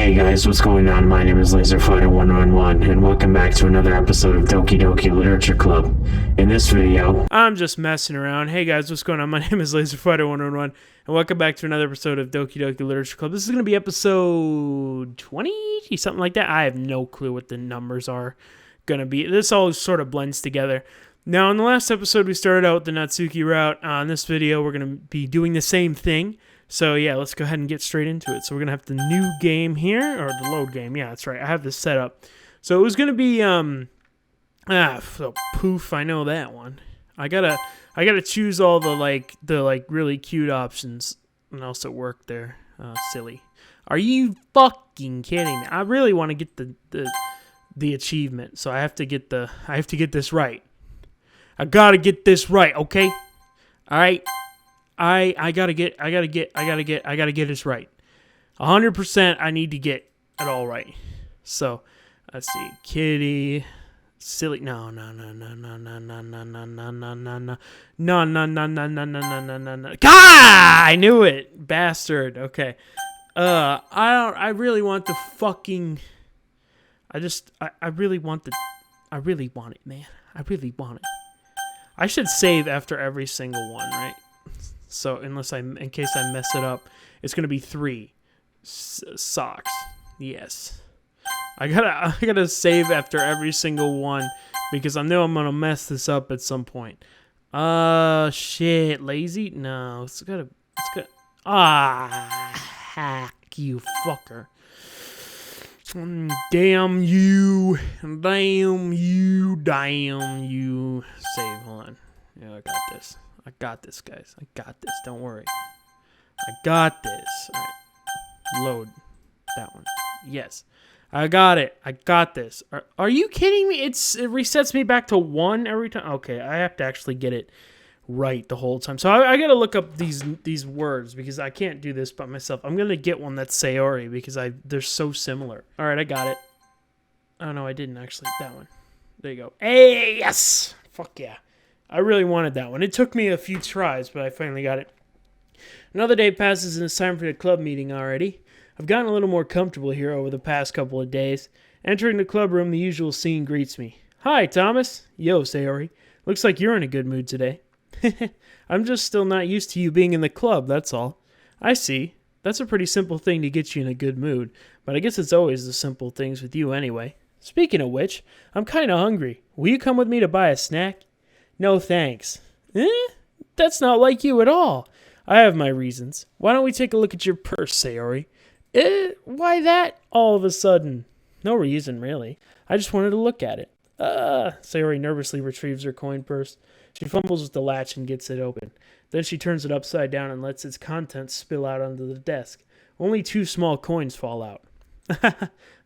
Hey guys, what's going on? My name is LaserFighter111, and welcome back to another episode of Doki Doki Literature Club. In this video, I'm just messing around. Hey guys, what's going on? My name is LaserFighter111, and welcome back to another episode of Doki Doki Literature Club. This is going to be episode 20, something like that. I have no clue what the numbers are going to be. This all sort of blends together. Now, in the last episode, we started out with the Natsuki route. In this video, we're going to be doing the same thing. So, yeah, let's go ahead and get straight into it. So, we're going to have the new game here, or the load game. Yeah, that's right. I have this set up. So, it was going to be, poof, I know that one. I gotta choose all the really cute options, and also work there. Silly. Are you fucking kidding me? I really want to get the achievement, so I have to get this right. I gotta get this right, okay? All right. I gotta get this right. 100%. I need to get it all right. So, let's see. Kitty, silly. No. I knew it, bastard. Okay. I really want the fucking. I really want it, man. I really want it. I should save after every single one, right? So in case I mess it up, it's gonna be 3 socks. Yes, I gotta save after every single one because I know I'm gonna mess this up at some point. Shit, lazy? No, it's got. Hack you fucker. Damn you. Save, hold on. Yeah, I got this, guys. I got this, don't worry. I got this. All right. Load that one. Yes. I got it. I got this. Are you kidding me? It resets me back to 1 every time. Okay, I have to actually get it right the whole time. So I got to look up these words because I can't do this by myself. I'm going to get one that's Sayori because they're so similar. All right, I got it. Oh, no, I didn't actually. That one. There you go. Hey, yes! Fuck yeah. I really wanted that one. It took me a few tries, but I finally got it. Another day passes and it's time for the club meeting already. I've gotten a little more comfortable here over the past couple of days. Entering the club room, the usual scene greets me. Hi, Thomas. Yo, Sayori. Looks like you're in a good mood today. I'm just still not used to you being in the club, that's all. I see. That's a pretty simple thing to get you in a good mood, but I guess it's always the simple things with you anyway. Speaking of which, I'm kinda hungry. Will you come with me to buy a snack? No thanks. That's not like you at all. I have my reasons. Why don't we take a look at your purse, Sayori? Why that all of a sudden? No reason, really. I just wanted to look at it. Sayori nervously retrieves her coin purse. She fumbles with the latch and gets it open. Then she turns it upside down and lets its contents spill out onto the desk. Only 2 small coins fall out.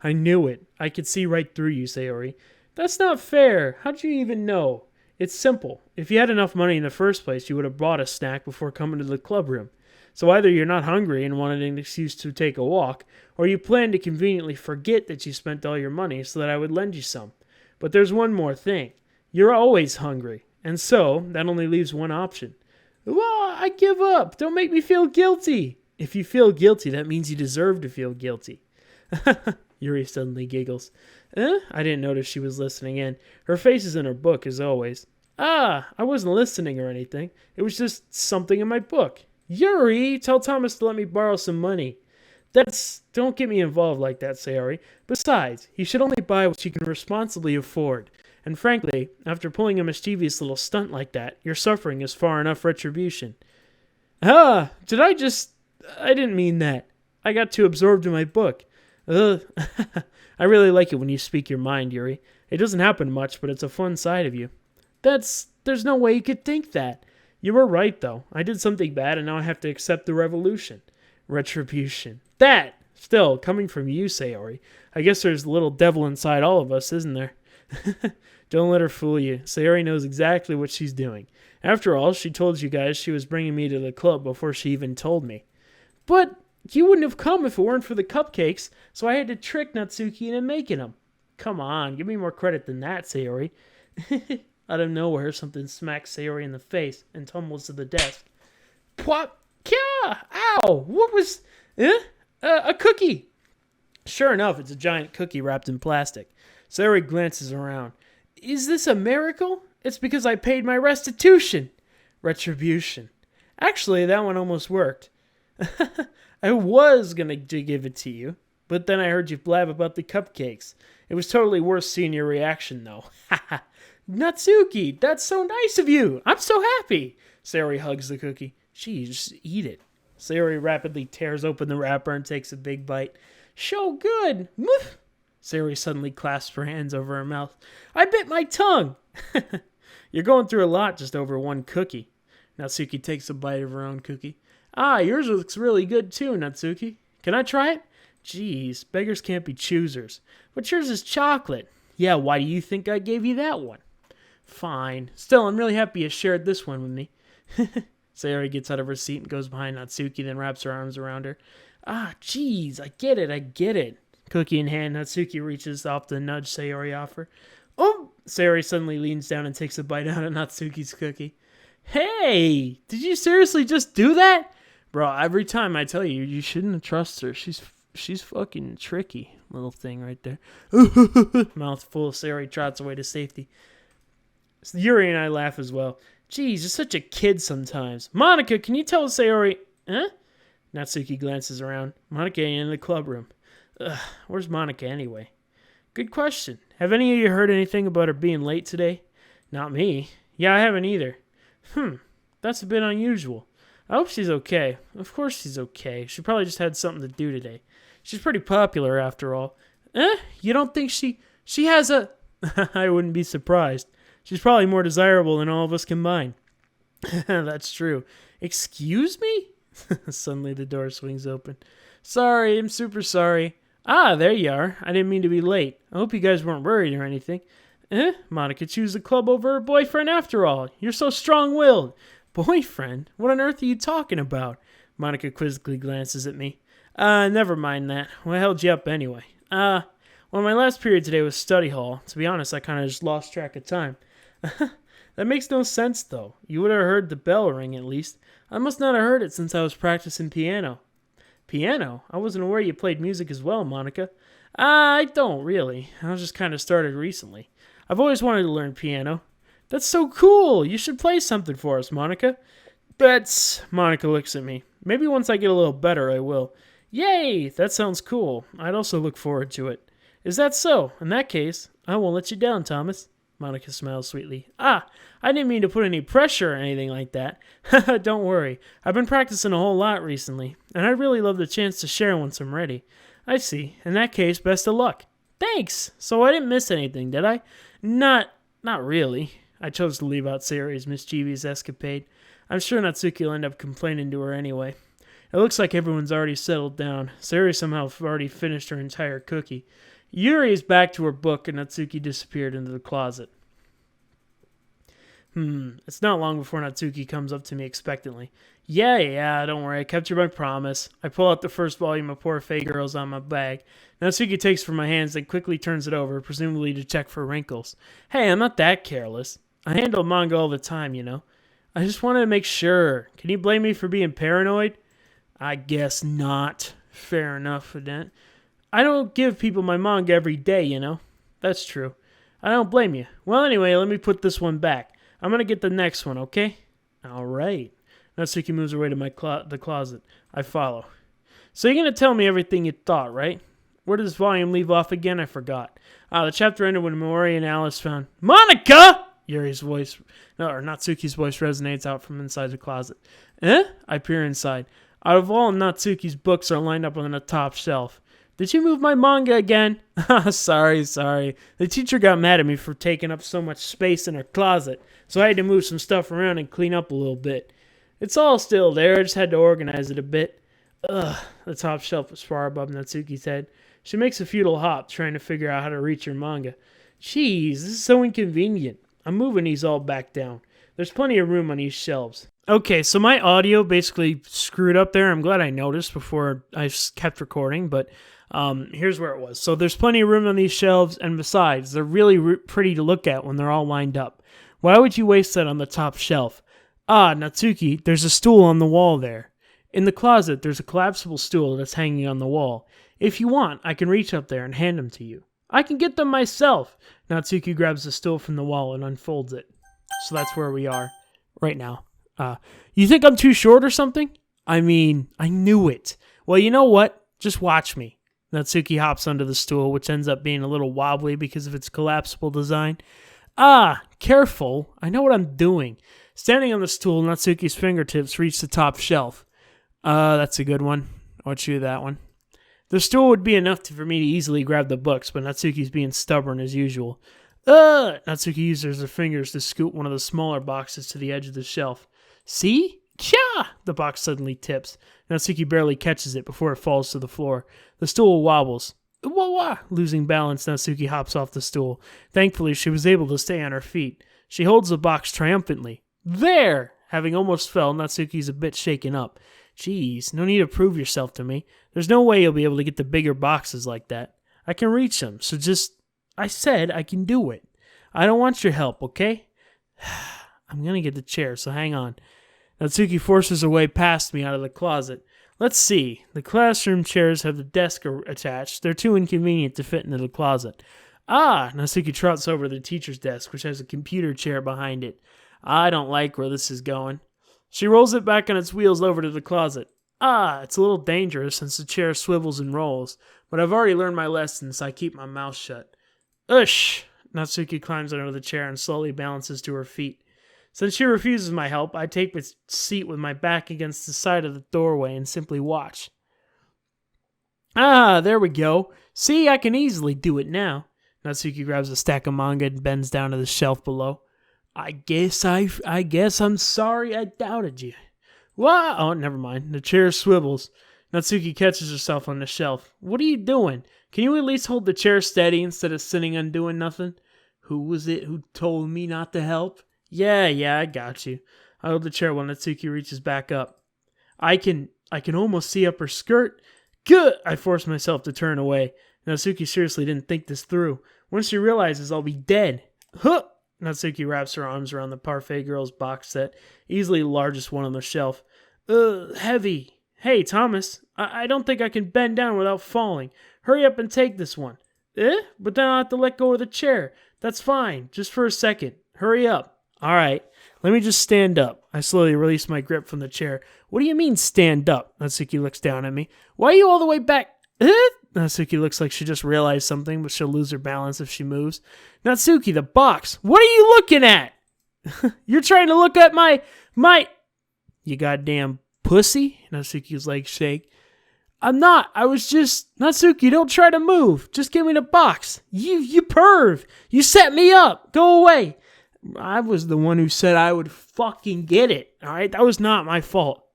I knew it. I could see right through you, Sayori. That's not fair. How'd you even know? It's simple. If you had enough money in the first place, you would have bought a snack before coming to the club room. So either you're not hungry and wanted an excuse to take a walk, or you plan to conveniently forget that you spent all your money so that I would lend you some. But there's one more thing. You're always hungry. And so, that only leaves one option. Well, I give up. Don't make me feel guilty. If you feel guilty, that means you deserve to feel guilty. Yuri suddenly giggles. I didn't notice she was listening in. Her face is in her book, as always. I wasn't listening or anything. It was just something in my book. Yuri, tell Thomas to let me borrow some money. Don't get me involved like that, Sayori. Besides, he should only buy what he can responsibly afford. And frankly, after pulling a mischievous little stunt like that, your suffering is far enough retribution. I didn't mean that. I got too absorbed in my book. I really like it when you speak your mind, Yuri. It doesn't happen much, but it's a fun side of you. There's no way you could think that. You were right, though. I did something bad, and now I have to accept the retribution. That, still, coming from you, Sayori. I guess there's a little devil inside all of us, isn't there? Don't let her fool you. Sayori knows exactly what she's doing. After all, she told you guys she was bringing me to the club before she even told me. But you wouldn't have come if it weren't for the cupcakes, so I had to trick Natsuki into making them. Come on, give me more credit than that, Sayori. Out of nowhere, something smacks Sayori in the face and tumbles to the desk. Pwop! Kya! Ow! What was... A cookie! Sure enough, it's a giant cookie wrapped in plastic. Sayori glances around. Is this a miracle? It's because I paid my restitution. Retribution. Actually, that one almost worked. I was gonna give it to you, but then I heard you blab about the cupcakes. It was totally worth seeing your reaction, though. Natsuki, that's so nice of you. I'm so happy. Sayori hugs the cookie. Gee, just eat it. Sayori rapidly tears open the wrapper and takes a big bite. So good. Moof. Sayori suddenly clasps her hands over her mouth. I bit my tongue. You're going through a lot just over one cookie. Natsuki takes a bite of her own cookie. Ah, yours looks really good too, Natsuki. Can I try it? Geez, beggars can't be choosers. But yours is chocolate. Yeah, why do you think I gave you that one? Fine. Still, I'm really happy you shared this one with me. Sayori gets out of her seat and goes behind Natsuki, then wraps her arms around her. Ah, geez, I get it. Cookie in hand, Natsuki reaches off to nudge Sayori off her. Oh! Sayori suddenly leans down and takes a bite out of Natsuki's cookie. Hey! Did you seriously just do that? Bro, every time I tell you, you shouldn't trust her. She's fucking tricky. Little thing right there. Mouth full, Sayori trots away to safety. Yuri and I laugh as well. Geez, you're such a kid sometimes. Monica, can you tell Sayori... Huh? Natsuki glances around. Monica ain't in the club room. Ugh, where's Monica anyway? Good question. Have any of you heard anything about her being late today? Not me. Yeah, I haven't either. That's a bit unusual. I hope she's okay. Of course she's okay. She probably just had something to do today. She's pretty popular after all. You don't think she has a... I wouldn't be surprised. She's probably more desirable than all of us combined. That's true. Excuse me? Suddenly the door swings open. Sorry, I'm super sorry. Ah, there you are. I didn't mean to be late. I hope you guys weren't worried or anything. Monica chose the club over her boyfriend after all. You're so strong-willed. Boyfriend? What on earth are you talking about? Monica quizzically glances at me. Never mind that. What held you up anyway? Well, my last period today was study hall. To be honest, I kind of just lost track of time. That makes no sense, though. You would have heard the bell ring, at least. I must not have heard it since I was practicing piano. Piano? I wasn't aware you played music as well, Monica. I don't, really. I was just kind of started recently. I've always wanted to learn piano. That's so cool! You should play something for us, Monica. Monica looks at me. Maybe once I get a little better, I will. Yay! That sounds cool. I'd also look forward to it. Is that so? In that case, I won't let you down, Thomas. Monica smiles sweetly. I didn't mean to put any pressure or anything like that. Don't worry. I've been practicing a whole lot recently, and I'd really love the chance to share once I'm ready. I see. In that case, best of luck. Thanks! So I didn't miss anything, did I? Not really. I chose to leave out Sayori's mischievous escapade. I'm sure Natsuki will end up complaining to her anyway. It looks like everyone's already settled down. Sayori somehow already finished her entire cookie. Yuri is back to her book, and Natsuki disappeared into the closet. It's not long before Natsuki comes up to me expectantly. Yeah, don't worry, I kept you my promise. I pull out the first volume of Poor Fey Girls on my bag. Natsuki takes it from my hands and quickly turns it over, presumably to check for wrinkles. Hey, I'm not that careless. I handle manga all the time, you know. I just wanted to make sure. Can you blame me for being paranoid? I guess not. Fair enough, Fident. I don't give people my manga every day, you know. That's true. I don't blame you. Well, anyway, let me put this one back. I'm going to get the next one, okay? All right. Natsuki moves her way to the closet. I follow. So you're going to tell me everything you thought, right? Where does this volume leave off again? I forgot. The chapter ended when Mori and Alice found... Monica! Natsuki's voice resonates out from inside the closet. I peer inside. Out of all Natsuki's books are lined up on the top shelf. Did you move my manga again? Sorry. The teacher got mad at me for taking up so much space in her closet, so I had to move some stuff around and clean up a little bit. It's all still there, I just had to organize it a bit. The top shelf is far above Natsuki's head. She makes a futile hop, trying to figure out how to reach her manga. Jeez, this is so inconvenient. I'm moving these all back down. There's plenty of room on these shelves. Okay, so my audio basically screwed up there. I'm glad I noticed before I kept recording, but here's where it was. So there's plenty of room on these shelves, and besides, they're really pretty to look at when they're all lined up. Why would you waste that on the top shelf? Natsuki, there's a stool on the wall there. In the closet, there's a collapsible stool that's hanging on the wall. If you want, I can reach up there and hand them to you. I can get them myself. Natsuki grabs the stool from the wall and unfolds it. So that's where we are right now. You think I'm too short or something? I mean, I knew it. Well, you know what? Just watch me. Natsuki hops onto the stool, which ends up being a little wobbly because of its collapsible design. Careful. I know what I'm doing. Standing on the stool, Natsuki's fingertips reach the top shelf. That's a good one. I'll chew that one. The stool would be enough for me to easily grab the books, but Natsuki's being stubborn as usual. Natsuki uses her fingers to scoot one of the smaller boxes to the edge of the shelf. See? Cha! The box suddenly tips. Natsuki barely catches it before it falls to the floor. The stool wobbles. Wah-wah! Losing balance, Natsuki hops off the stool. Thankfully, she was able to stay on her feet. She holds the box triumphantly. There! Having almost fell, Natsuki's a bit shaken up. Jeez, no need to prove yourself to me. There's no way you'll be able to get the bigger boxes like that. I can reach them, so I said I can do it. I don't want your help, okay? I'm gonna get the chair, so hang on. Natsuki forces her way past me out of the closet. Let's see. The classroom chairs have the desk attached. They're too inconvenient to fit into the closet. Natsuki trots over to the teacher's desk, which has a computer chair behind it. I don't like where this is going. She rolls it back on its wheels over to the closet. It's a little dangerous since the chair swivels and rolls, but I've already learned my lesson, so I keep my mouth shut. Ush! Natsuki climbs under the chair and slowly balances to her feet. Since she refuses my help, I take my seat with my back against the side of the doorway and simply watch. There we go. See, I can easily do it now. Natsuki grabs a stack of manga and bends down to the shelf below. I guess I'm sorry I doubted you. What? Oh, never mind. The chair swivels. Natsuki catches herself on the shelf. What are you doing? Can you at least hold the chair steady instead of sitting and doing nothing? Who was it who told me not to help? Yeah, I got you. I hold the chair while Natsuki reaches back up. I can almost see up her skirt. Good! I force myself to turn away. Natsuki seriously didn't think this through. Once she realizes I'll be dead. Huh! Natsuki wraps her arms around the Parfait Girls box set, easily the largest one on the shelf. Heavy. Hey, Thomas, I don't think I can bend down without falling. Hurry up and take this one. But then I'll have to let go of the chair. That's fine, just for a second. Hurry up. All right, let me just stand up. I slowly release my grip from the chair. What do you mean, stand up? Natsuki looks down at me. Why are you all the way back? Natsuki looks like she just realized something, but she'll lose her balance if she moves. Natsuki, the box. What are you looking at? You're trying to look at my... You goddamn pussy? Natsuki's legs shake. I'm not. I was just... Natsuki, don't try to move. Just give me the box. You perv. You set me up. Go away. I was the one who said I would fucking get it. All right? That was not my fault.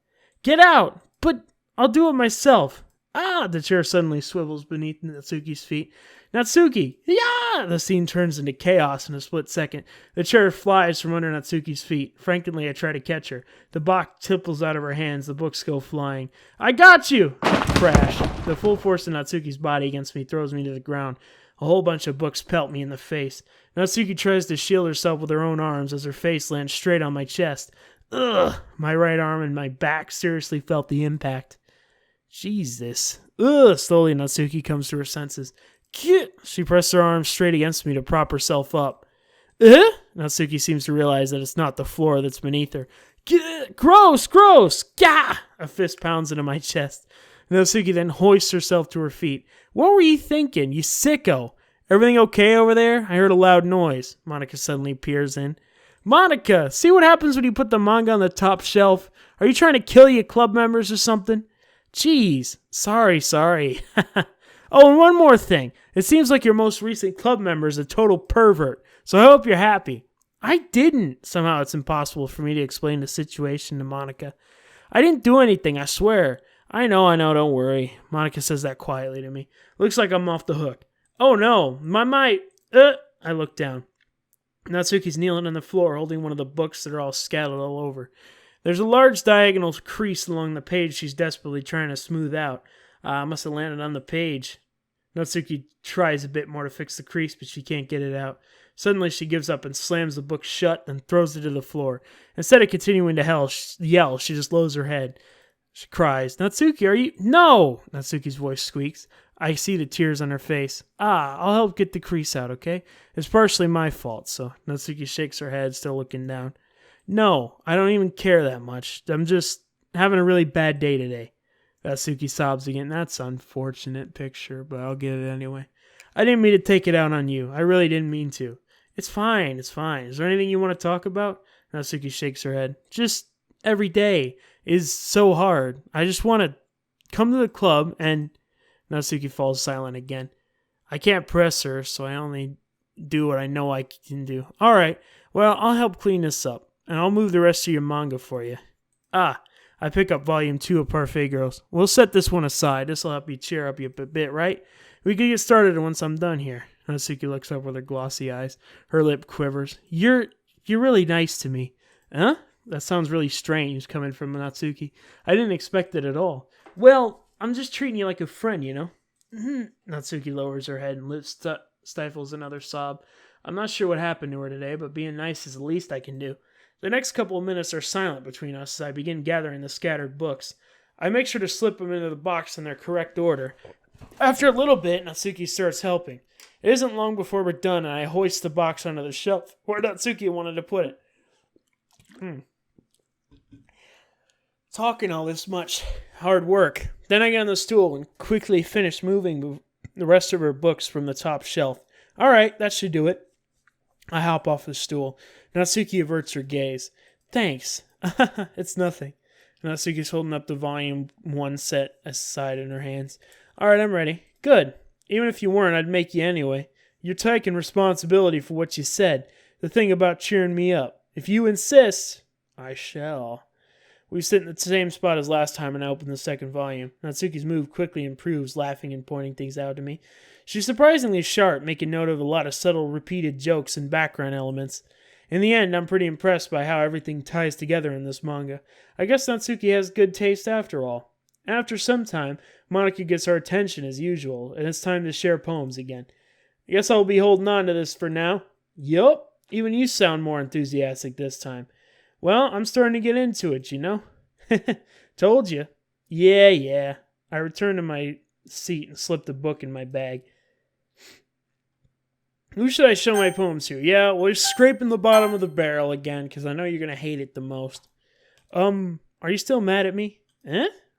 Get out. But I'll do it myself. The chair suddenly swivels beneath Natsuki's feet. Natsuki! Yeah! The scene turns into chaos in a split second. The chair flies from under Natsuki's feet. Frantically, I try to catch her. The box tipples out of her hands. The books go flying. I got you! Crash. The full force of Natsuki's body against me throws me to the ground. A whole bunch of books pelt me in the face. Natsuki tries to shield herself with her own arms as her face lands straight on my chest. Ugh! My right arm and my back seriously felt the impact. Jesus. Ugh! Slowly, Natsuki comes to her senses. She presses her arms straight against me to prop herself up. Natsuki seems to realize that it's not the floor that's beneath her. Gross! Gah! A fist pounds into my chest. Natsuki then hoists herself to her feet. What were you thinking, you sicko? Everything okay over there? I heard a loud noise. Monika suddenly peers in. Monika, see what happens when you put the manga on the top shelf? Are you trying to kill your club members or something? Jeez. Sorry. Oh, and one more thing. It seems like your most recent club member is a total pervert, so I hope you're happy. I didn't. Somehow it's impossible for me to explain the situation to Monika. I didn't do anything, I swear. I know, don't worry. Monika says that quietly to me. Looks like I'm off the hook. Oh no, I look down. Natsuki's kneeling on the floor holding one of the books that are all scattered all over. There's a large diagonal crease along the page she's desperately trying to smooth out. Must have landed on the page. Natsuki tries a bit more to fix the crease, but she can't get it out. Suddenly she gives up and slams the book shut, then throws it to the floor. Instead of continuing to yell, she just lowers her head. She cries, Natsuki, are you... No! Natsuki's voice squeaks. I see the tears on her face. I'll help get the crease out, okay? It's partially my fault, so Natsuki shakes her head, still looking down. No, I don't even care that much. I'm just having a really bad day today. Natsuki sobs again. That's an unfortunate picture, but I'll get it anyway. I didn't mean to take it out on you. I really didn't mean to. It's fine. Is there anything you want to talk about? Natsuki shakes her head. Just every day is so hard. I just want to come to the club and... Natsuki falls silent again. I can't press her, so I only do what I know I can do. All right, well, I'll help clean this up, and I'll move the rest of your manga for you. I pick up volume 2 of Parfait Girls. We'll set this one aside. This'll help you cheer up a bit, right? We can get started once I'm done here. Natsuki looks up with her glossy eyes. Her lip quivers. You're really nice to me. Huh? That sounds really strange coming from Natsuki. I didn't expect it at all. Well, I'm just treating you like a friend, you know? Natsuki lowers her head and stifles another sob. I'm not sure what happened to her today, but being nice is the least I can do. The next couple of minutes are silent between us as I begin gathering the scattered books. I make sure to slip them into the box in their correct order. After a little bit, Natsuki starts helping. It isn't long before we're done, and I hoist the box onto the shelf where Natsuki wanted to put it. Talking all this much. Hard work. Then I get on the stool and quickly finish moving the rest of her books from the top shelf. All right, that should do it. I hop off the stool. Natsuki averts her gaze. Thanks. It's nothing. Natsuki's holding up the volume 1 set aside in her hands. All right, I'm ready. Good. Even if you weren't, I'd make you anyway. You're taking responsibility for what you said. The thing about cheering me up. If you insist, I shall. We sit in the same spot as last time, and I open the second volume. Natsuki's mood quickly improves, laughing and pointing things out to me. She's surprisingly sharp, making note of a lot of subtle, repeated jokes and background elements. In the end, I'm pretty impressed by how everything ties together in this manga. I guess Natsuki has good taste after all. After some time, Monica gets our attention as usual, and it's time to share poems again. I guess I'll be holding on to this for now. Yup, even you sound more enthusiastic this time. Well, I'm starting to get into it, you know? Told you. Yeah. I return to my seat and slip the book in my bag. Who should I show my poems to? Yeah, we're scraping the bottom of the barrel again, because I know you're going to hate it the most. Are you still mad at me?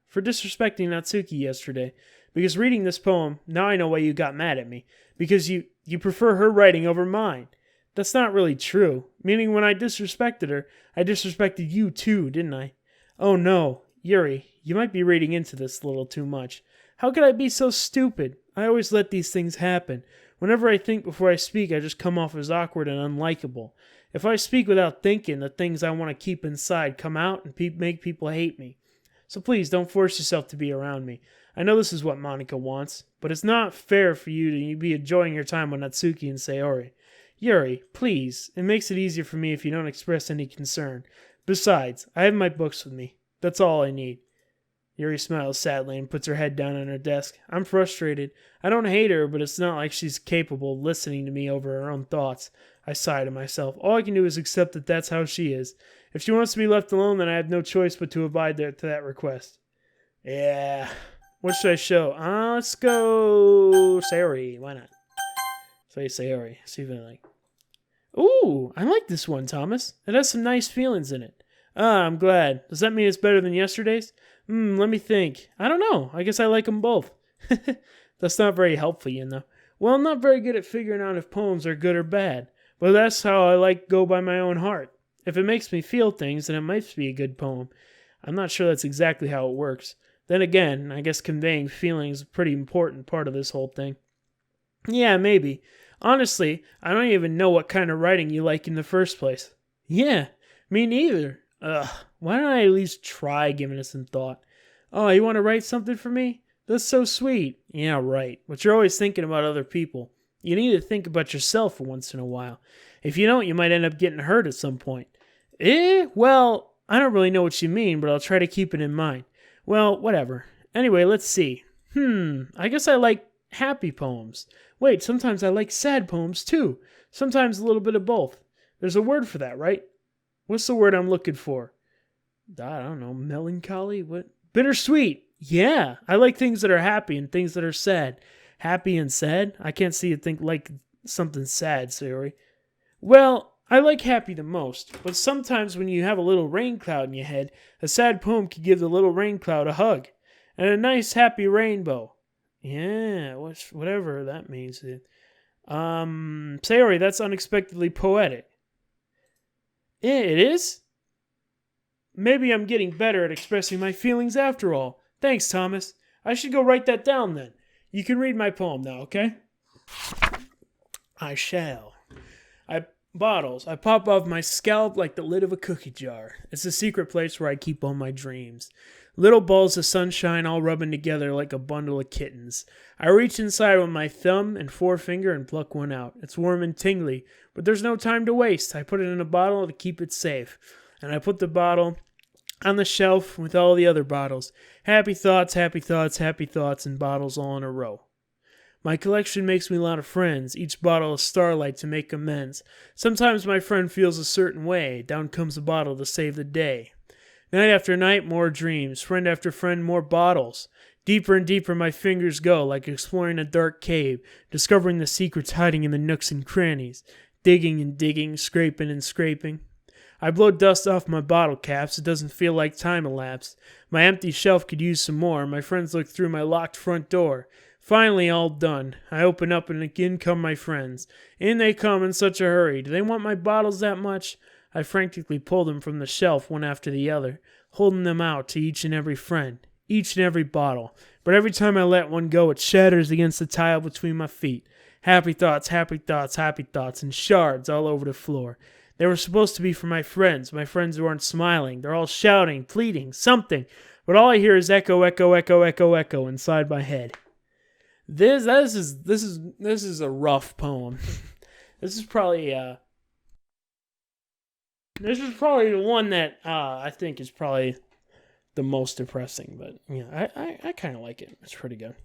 For disrespecting Natsuki yesterday. Because reading this poem, now I know why you got mad at me. Because you prefer her writing over mine. That's not really true. Meaning when I disrespected her, I disrespected you too, didn't I? Oh no, Yuri, you might be reading into this a little too much. How could I be so stupid? I always let these things happen. Whenever I think before I speak, I just come off as awkward and unlikable. If I speak without thinking, the things I want to keep inside come out and make people hate me. So please, don't force yourself to be around me. I know this is what Monica wants, but it's not fair for you to be enjoying your time with Natsuki and Sayori. Yuri, please, it makes it easier for me if you don't express any concern. Besides, I have my books with me. That's all I need. Yuri smiles sadly and puts her head down on her desk. I'm frustrated. I don't hate her, but it's not like she's capable of listening to me over her own thoughts. I sigh to myself. All I can do is accept that that's how she is. If she wants to be left alone, then I have no choice but to abide to that request. Yeah. What should I show? Let's go Sayori. Why not? Say Sayori. See if I like. Ooh, I like this one, Thomas. It has some nice feelings in it. I'm glad. Does that mean it's better than yesterday's? Let me think. I don't know. I guess I like them both. That's not very helpful, you know. Well, I'm not very good at figuring out if poems are good or bad, but that's how I go by my own heart. If it makes me feel things, then it might be a good poem. I'm not sure that's exactly how it works. Then again, I guess conveying feelings is a pretty important part of this whole thing. Yeah, maybe. Honestly, I don't even know what kind of writing you like in the first place. Yeah, me neither. Why don't I at least try giving it some thought? Oh, you want to write something for me? That's so sweet. Yeah, right. But you're always thinking about other people. You need to think about yourself for once in a while. If you don't, you might end up getting hurt at some point. Well, I don't really know what you mean, but I'll try to keep it in mind. Well, whatever. Anyway, let's see. I guess I like happy poems. Wait, sometimes I like sad poems too. Sometimes a little bit of both. There's a word for that, right? What's the word I'm looking for? I don't know. Melancholy? What? Bittersweet. Yeah, I like things that are happy and things that are sad. Happy and sad? I can't see you think like something sad, Sayori. Well, I like happy the most, but sometimes when you have a little rain cloud in your head, a sad poem can give the little rain cloud a hug. And a nice happy rainbow. Yeah, whatever that means. Sayori, that's unexpectedly poetic. Yeah, it is? Maybe I'm getting better at expressing my feelings after all. Thanks, Thomas. I should go write that down then. You can read my poem now, okay? I shall. Bottles. I pop off my scalp like the lid of a cookie jar. It's the secret place where I keep all my dreams. Little balls of sunshine all rubbing together like a bundle of kittens. I reach inside with my thumb and forefinger and pluck one out. It's warm and tingly, but there's no time to waste. I put it in a bottle to keep it safe. And I put the bottle on the shelf with all the other bottles. Happy thoughts, happy thoughts, happy thoughts, and bottles all in a row. My collection makes me a lot of friends, each bottle a starlight to make amends. Sometimes my friend feels a certain way, down comes a bottle to save the day. Night after night, more dreams, friend after friend, more bottles. Deeper and deeper my fingers go, like exploring a dark cave, discovering the secrets hiding in the nooks and crannies. Digging and digging, scraping and scraping. I blow dust off my bottle caps, it doesn't feel like time elapsed. My empty shelf could use some more, my friends look through my locked front door. Finally, all done. I open up and in come my friends. In they come in such a hurry. Do they want my bottles that much? I frantically pull them from the shelf one after the other, holding them out to each and every friend, each and every bottle. But every time I let one go, it shatters against the tile between my feet. Happy thoughts, happy thoughts, happy thoughts, and shards all over the floor. They were supposed to be for my friends who aren't smiling. They're all shouting, pleading, something. But all I hear is echo, echo, echo, echo, echo inside my head. This is a rough poem. This is probably the one that I think is probably the most depressing. But yeah, I kind of like it. It's pretty good.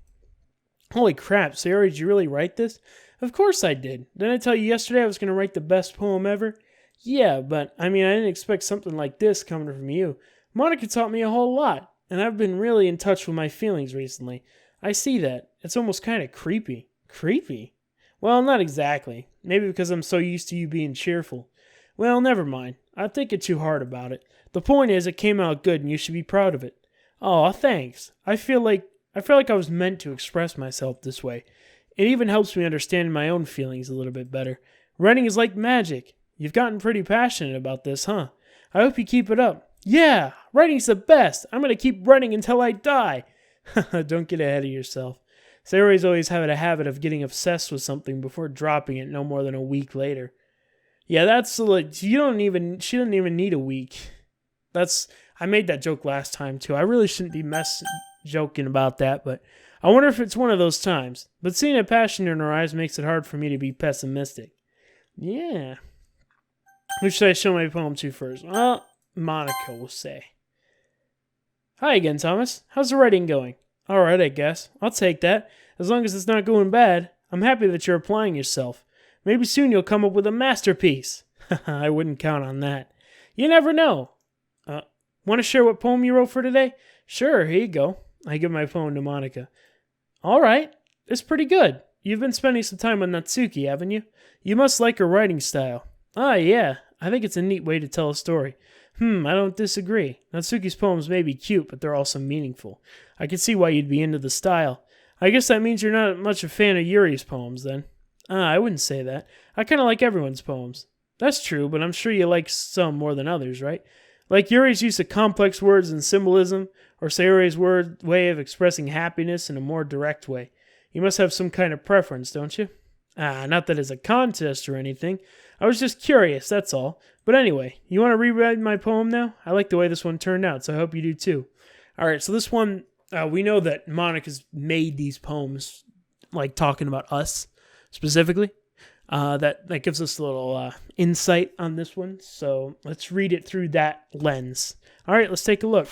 Holy crap, Sarah, did you really write this? Of course I did. Didn't I tell you yesterday I was going to write the best poem ever? Yeah, but I didn't expect something like this coming from you. Monica taught me a whole lot, and I've been really in touch with my feelings recently. I see that. It's almost kind of creepy. Creepy? Well, not exactly. Maybe because I'm so used to you being cheerful. Well, never mind. I'm thinking too hard about it. The point is, it came out good, and you should be proud of it. Aw, thanks. I feel like I was meant to express myself this way. It even helps me understand my own feelings a little bit better. Writing is like magic. You've gotten pretty passionate about this, huh? I hope you keep it up. Yeah, writing's the best. I'm going to keep writing until I die. Don't get ahead of yourself. Sayori's always had a habit of getting obsessed with something before dropping it no more than a week later. Yeah, she doesn't even need a week. I made that joke last time too. I really shouldn't be joking about that, but I wonder if it's one of those times. But seeing a passion in her eyes makes it hard for me to be pessimistic. Yeah. Who should I show my poem to first? Well, Monica will say. Hi again, Thomas. How's the writing going? Alright, I guess. I'll take that. As long as it's not going bad. I'm happy that you're applying yourself. Maybe soon you'll come up with a masterpiece. I wouldn't count on that. You never know. Want to share what poem you wrote for today? Sure, here you go. I give my poem to Monica. Alright, it's pretty good. You've been spending some time with Natsuki, haven't you? You must like her writing style. Ah, yeah. I think it's a neat way to tell a story. I don't disagree. Natsuki's poems may be cute, but they're also meaningful. I can see why you'd be into the style. I guess that means you're not much a fan of Yuri's poems, then. I wouldn't say that. I kind of like everyone's poems. That's true, but I'm sure you like some more than others, right? Like Yuri's use of complex words and symbolism, or Sayori's way of expressing happiness in a more direct way. You must have some kind of preference, don't you? Not that it's a contest or anything. I was just curious, that's all. But anyway, you want to rewrite my poem now? I like the way this one turned out, so I hope you do too. Alright, so this one, we know that Monica's made these poems, like talking about us, specifically. That gives us a little insight on this one, so let's read it through that lens. Alright, let's take a look.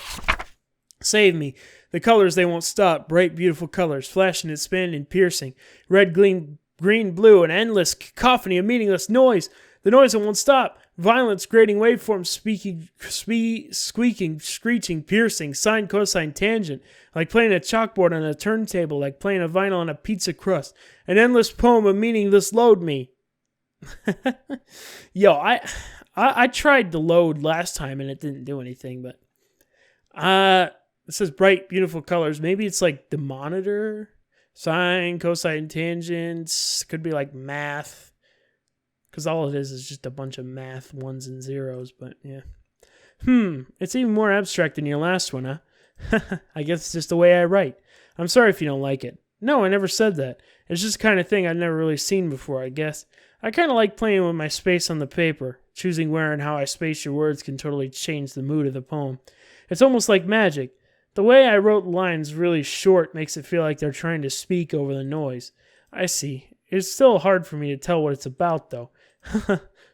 Save me. The colors, they won't stop. Bright, beautiful colors, flashing, expanding, piercing. Red, green, blue, an endless cacophony of meaningless noise. The noise that won't stop. Violence, grating waveforms, squeaking, screeching, piercing, sine, cosine, tangent. Like playing a chalkboard on a turntable, like playing a vinyl on a pizza crust. An endless poem of meaningless load me. Yo, I tried to load last time and it didn't do anything, but it says bright, beautiful colors. Maybe it's like the monitor, sine, cosine, tangents. Could be like math, because all it is just a bunch of math ones and zeros. But yeah, it's even more abstract than your last one, huh? I guess it's just the way I write. I'm sorry if you don't like it. No, I never said that. It's just the kind of thing I've never really seen before, I guess. I kind of like playing with my space on the paper. Choosing where and how I space your words can totally change the mood of the poem. It's almost like magic. The way I wrote lines really short makes it feel like they're trying to speak over the noise. I see. It's still hard for me to tell what it's about, though.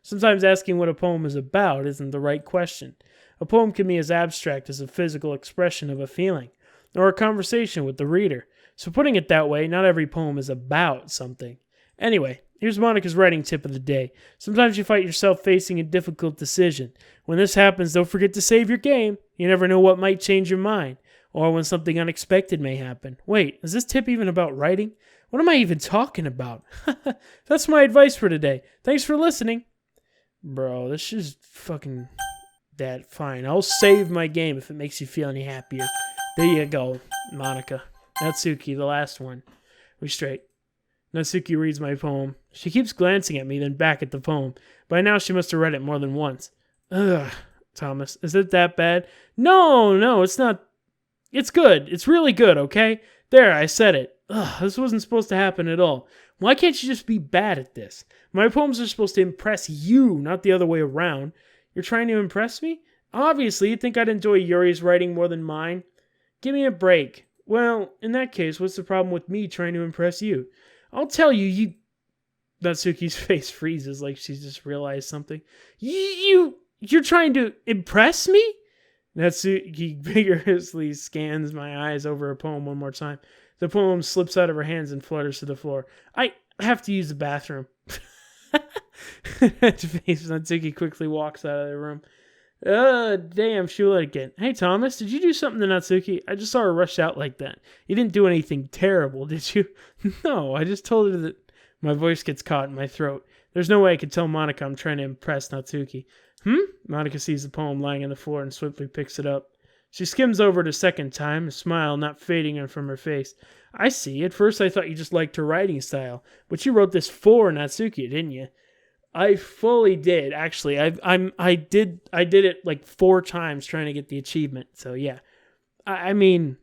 Sometimes asking what a poem is about isn't the right question. A poem can be as abstract as a physical expression of a feeling, or a conversation with the reader. So putting it that way, not every poem is about something. Anyway, here's Monica's writing tip of the day. Sometimes you find yourself facing a difficult decision. When this happens, don't forget to save your game. You never know what might change your mind, or when something unexpected may happen. Wait, is this tip even about writing? What am I even talking about? That's my advice for today. Thanks for listening. Bro, this is fucking that fine. I'll save my game if it makes you feel any happier. There you go, Monica. Natsuki, the last one. We straight. Natsuki reads my poem. She keeps glancing at me, then back at the poem. By now she must have read it more than once. Ugh, Thomas, is it that bad? No, it's not. It's good. It's really good, okay? There, I said it. Ugh, this wasn't supposed to happen at all. Why can't you just be bad at this? My poems are supposed to impress you, not the other way around. You're trying to impress me? Obviously, you think I'd enjoy Yuri's writing more than mine. Give me a break. Well, in that case, what's the problem with me trying to impress you? I'll tell you, Natsuki's face freezes like she's just realized something. You're trying to impress me? Natsuki vigorously scans my eyes over her poem one more time. The poem slips out of her hands and flutters to the floor. I have to use the bathroom. Natsuki quickly walks out of the room. Damn, she will again. Hey, Thomas, did you do something to Natsuki? I just saw her rush out like that. You didn't do anything terrible, did you? No, I just told her that... My voice gets caught in my throat. There's no way I could tell Monica I'm trying to impress Natsuki. Monica sees the poem lying on the floor and swiftly picks it up. She skims over it a second time, a smile not fading from her face. I see. At first I thought you just liked her writing style, but you wrote this for Natsuki, didn't you? I fully did, actually. I did it like 4 times trying to get the achievement. So yeah, I mean,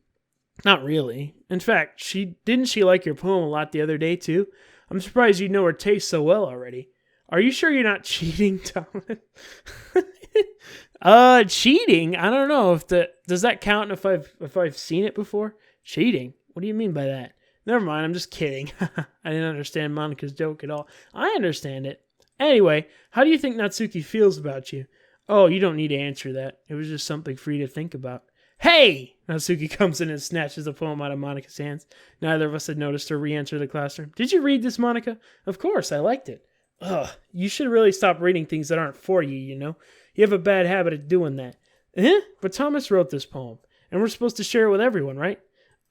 not really. In fact, didn't she like your poem a lot the other day too? I'm surprised you know her taste so well already. Are you sure you're not cheating, Thomas? Cheating? I don't know does that count if I've seen it before? Cheating? What do you mean by that? Never mind, I'm just kidding. I didn't understand Monica's joke at all. I understand it. Anyway, how do you think Natsuki feels about you? Oh, you don't need to answer that. It was just something for you to think about. Hey! Natsuki comes in and snatches the poem out of Monica's hands. Neither of us had noticed her re-enter the classroom. Did you read this, Monica? Of course, I liked it. Ugh, you should really stop reading things that aren't for you, you know? You have a bad habit of doing that. But Thomas wrote this poem, and we're supposed to share it with everyone, right?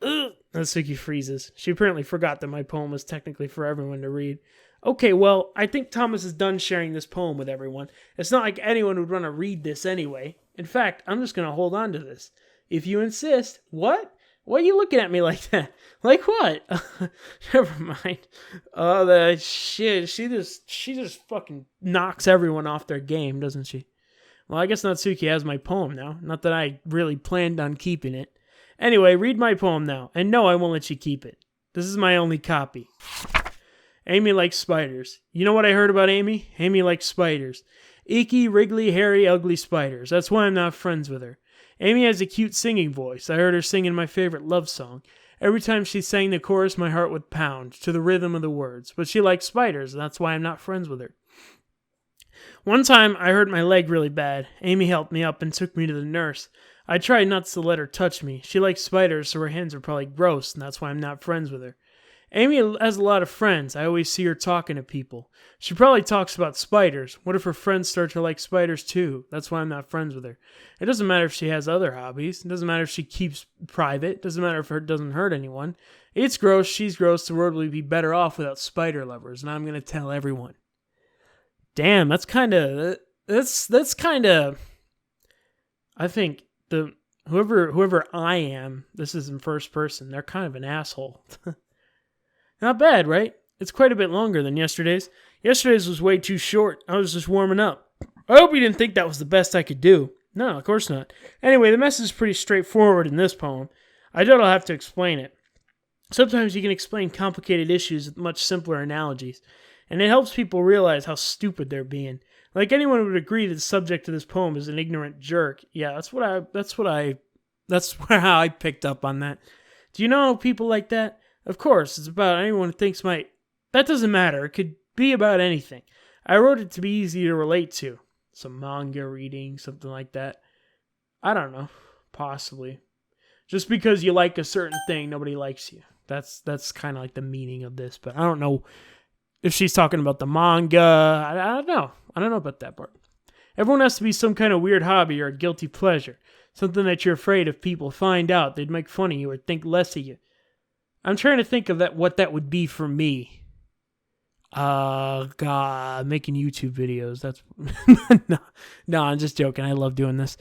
Ugh! Natsuki freezes. She apparently forgot that my poem was technically for everyone to read. Okay, well, I think Thomas is done sharing this poem with everyone. It's not like anyone would want to read this anyway. In fact, I'm just going to hold on to this. If you insist. What? Why are you looking at me like that? Like what? Never mind. Oh, the shit. She just fucking knocks everyone off their game, doesn't she? Well, I guess Natsuki has my poem now. Not that I really planned on keeping it. Anyway, read my poem now. And no, I won't let you keep it. This is my only copy. Amy likes spiders. You know what I heard about Amy? Amy likes spiders. Icky, wriggly, hairy, ugly spiders. That's why I'm not friends with her. Amy has a cute singing voice. I heard her singing my favorite love song. Every time she sang the chorus, my heart would pound to the rhythm of the words. But she likes spiders, and that's why I'm not friends with her. One time, I hurt my leg really bad. Amy helped me up and took me to the nurse. I tried not to let her touch me. She likes spiders, so her hands are probably gross, and that's why I'm not friends with her. Amy has a lot of friends. I always see her talking to people. She probably talks about spiders. What if her friends start to like spiders too? That's why I'm not friends with her. It doesn't matter if she has other hobbies. It doesn't matter if she keeps private. It doesn't matter if it doesn't hurt anyone. It's gross. She's gross. The world would be better off without spider lovers, and I'm going to tell everyone. Damn, that's kind of... That's kind of... I think whoever I am, this is in first person, they're kind of an asshole. Not bad, right? It's quite a bit longer than yesterday's. Yesterday's was way too short. I was just warming up. I hope you didn't think that was the best I could do. No, of course not. Anyway, the message is pretty straightforward in this poem. I doubt I'll have to explain it. Sometimes you can explain complicated issues with much simpler analogies, and it helps people realize how stupid they're being. Like anyone would agree that the subject of this poem is an ignorant jerk. Yeah, that's how I picked up on that. Do you know people like that? Of course, it's about anyone who thinks that doesn't matter. It could be about anything. I wrote it to be easy to relate to. Some manga reading, something like that. I don't know. Possibly. Just because you like a certain thing, nobody likes you. That's kind of like the meaning of this, but I don't know if she's talking about the manga. I don't know. I don't know about that part. Everyone has to be some kind of weird hobby or a guilty pleasure. Something that you're afraid if people find out, they'd make fun of you or think less of you. I'm trying to think of what that would be for me. God, making YouTube videos. That's no, I'm just joking. I love doing this.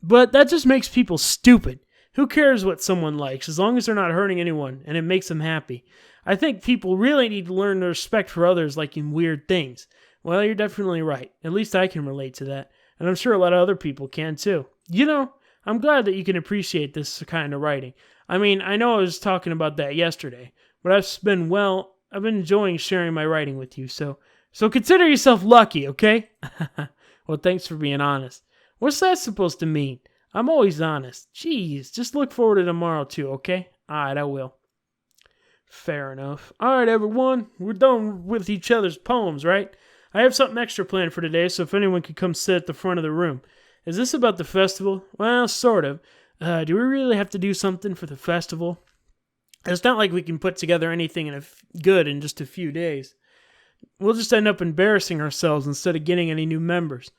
But that just makes people stupid. Who cares what someone likes, as long as they're not hurting anyone and it makes them happy? I think people really need to learn to respect for others liking weird things. Well, you're definitely right. At least I can relate to that. And I'm sure a lot of other people can too. You know, I'm glad that you can appreciate this kind of writing. I mean, I know I was talking about that yesterday, but I've been enjoying sharing my writing with you, so consider yourself lucky, okay? Well, thanks for being honest. What's that supposed to mean? I'm always honest. Jeez, just look forward to tomorrow too, okay? Alright, I will. Fair enough. Alright, everyone, we're done with each other's poems, right? I have something extra planned for today, so if anyone could come sit at the front of the room. Is this about the festival? Well, sort of. Do we really have to do something for the festival? It's not like we can put together anything good in just a few days. We'll just end up embarrassing ourselves instead of getting any new members.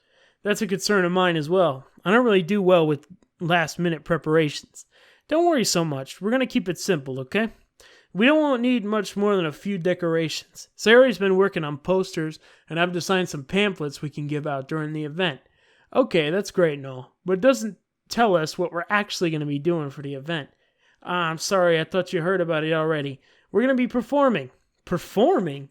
That's a concern of mine as well. I don't really do well with last-minute preparations. Don't worry so much. We're going to keep it simple, okay? We don't need much more than a few decorations. Sarah's been working on posters, and I've designed some pamphlets we can give out during the event. Okay, that's great and all, but it doesn't tell us what we're actually going to be doing for the event. I'm sorry, I thought you heard about it already. We're going to be performing. Performing?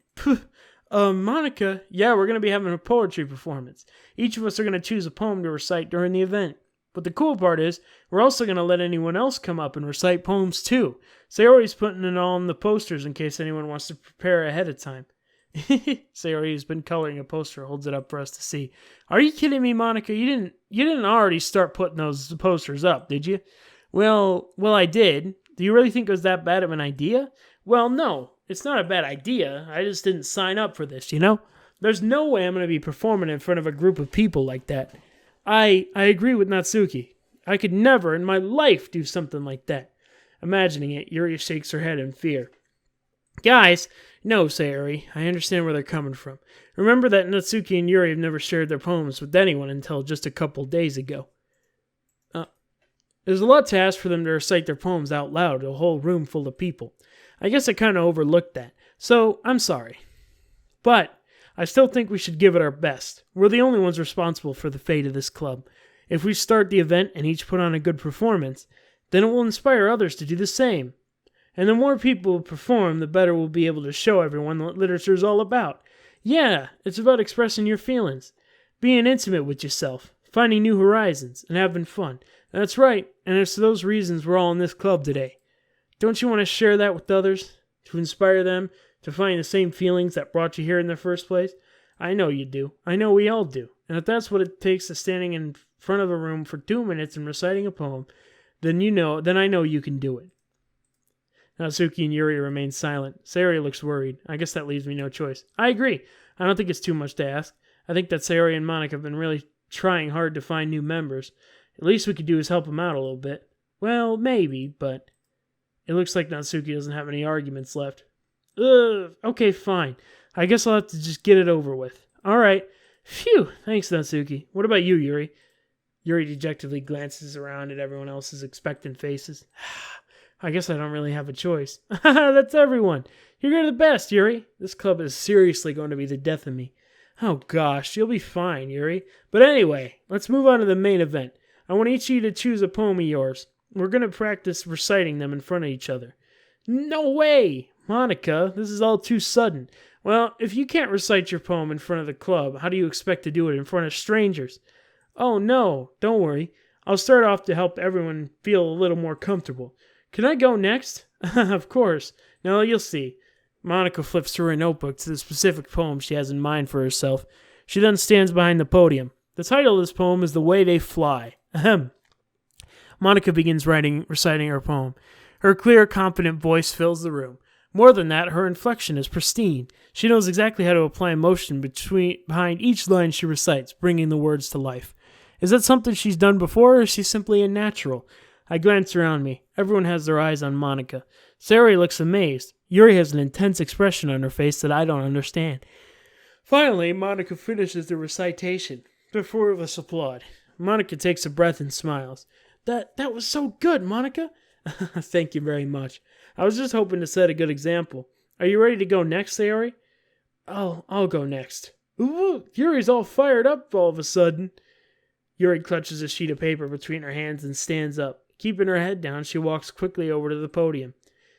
Monica, yeah, we're going to be having a poetry performance. Each of us are going to choose a poem to recite during the event. But the cool part is, we're also going to let anyone else come up and recite poems too. Sayori's putting it all on the posters in case anyone wants to prepare ahead of time. Sayori has been coloring a poster, holds it up for us to see. Are you kidding me, Monica? You didn't already start putting those posters up, did you? Well, I did. Do you really think it was that bad of an idea? Well, no, it's not a bad idea. I just didn't sign up for this, you know? There's no way I'm going to be performing in front of a group of people like that. I agree with Natsuki. I could never in my life do something like that. Imagining it, Yuri shakes her head in fear. Guys, no, Sayori. I understand where they're coming from. Remember that Natsuki and Yuri have never shared their poems with anyone until just a couple days ago. There's a lot to ask for them to recite their poems out loud to a whole room full of people. I guess I kind of overlooked that. So, I'm sorry. But I still think we should give it our best. We're the only ones responsible for the fate of this club. If we start the event and each put on a good performance, then it will inspire others to do the same. And the more people perform, the better we'll be able to show everyone what literature is all about. Yeah, it's about expressing your feelings, being intimate with yourself, finding new horizons, and having fun. That's right, and it's for those reasons we're all in this club today. Don't you want to share that with others? To inspire them to find the same feelings that brought you here in the first place? I know you do. I know we all do. And if that's what it takes to standing in front of a room for 2 minutes and reciting a poem, then I know you can do it. Natsuki and Yuri remain silent. Sayori looks worried. I guess that leaves me no choice. I agree. I don't think it's too much to ask. I think that Sayori and Monica have been really trying hard to find new members. At least we could do is help them out a little bit. Well, maybe, but it looks like Natsuki doesn't have any arguments left. Okay, fine. I guess I'll have to just get it over with. Alright. Phew, thanks, Natsuki. What about you, Yuri? Yuri dejectedly glances around at everyone else's expectant faces. I guess I don't really have a choice. That's everyone. You're the best, Yuri. This club is seriously going to be the death of me. Oh gosh, you'll be fine, Yuri. But anyway, let's move on to the main event. I want each of you to choose a poem of yours. We're going to practice reciting them in front of each other. No way! Monica, this is all too sudden. Well, if you can't recite your poem in front of the club, how do you expect to do it in front of strangers? Oh no, don't worry. I'll start off to help everyone feel a little more comfortable. Can I go next? Of course. Now you'll see. Monica flips through her notebook to the specific poem she has in mind for herself. She then stands behind the podium. The title of this poem is The Way They Fly. Ahem. Monica begins reciting her poem. Her clear, confident voice fills the room. More than that, her inflection is pristine. She knows exactly how to apply emotion behind each line she recites, bringing the words to life. Is that something she's done before, or is she simply a natural? I glance around me. Everyone has their eyes on Monica. Sayori looks amazed. Yuri has an intense expression on her face that I don't understand. Finally, Monica finishes the recitation. The four of us applaud. Monica takes a breath and smiles. That was so good, Monica. Thank you very much. I was just hoping to set a good example. Are you ready to go next, Sayori? I'll go next. Ooh, Yuri's all fired up all of a sudden. Yuri clutches a sheet of paper between her hands and stands up. Keeping her head down, she walks quickly over to the podium.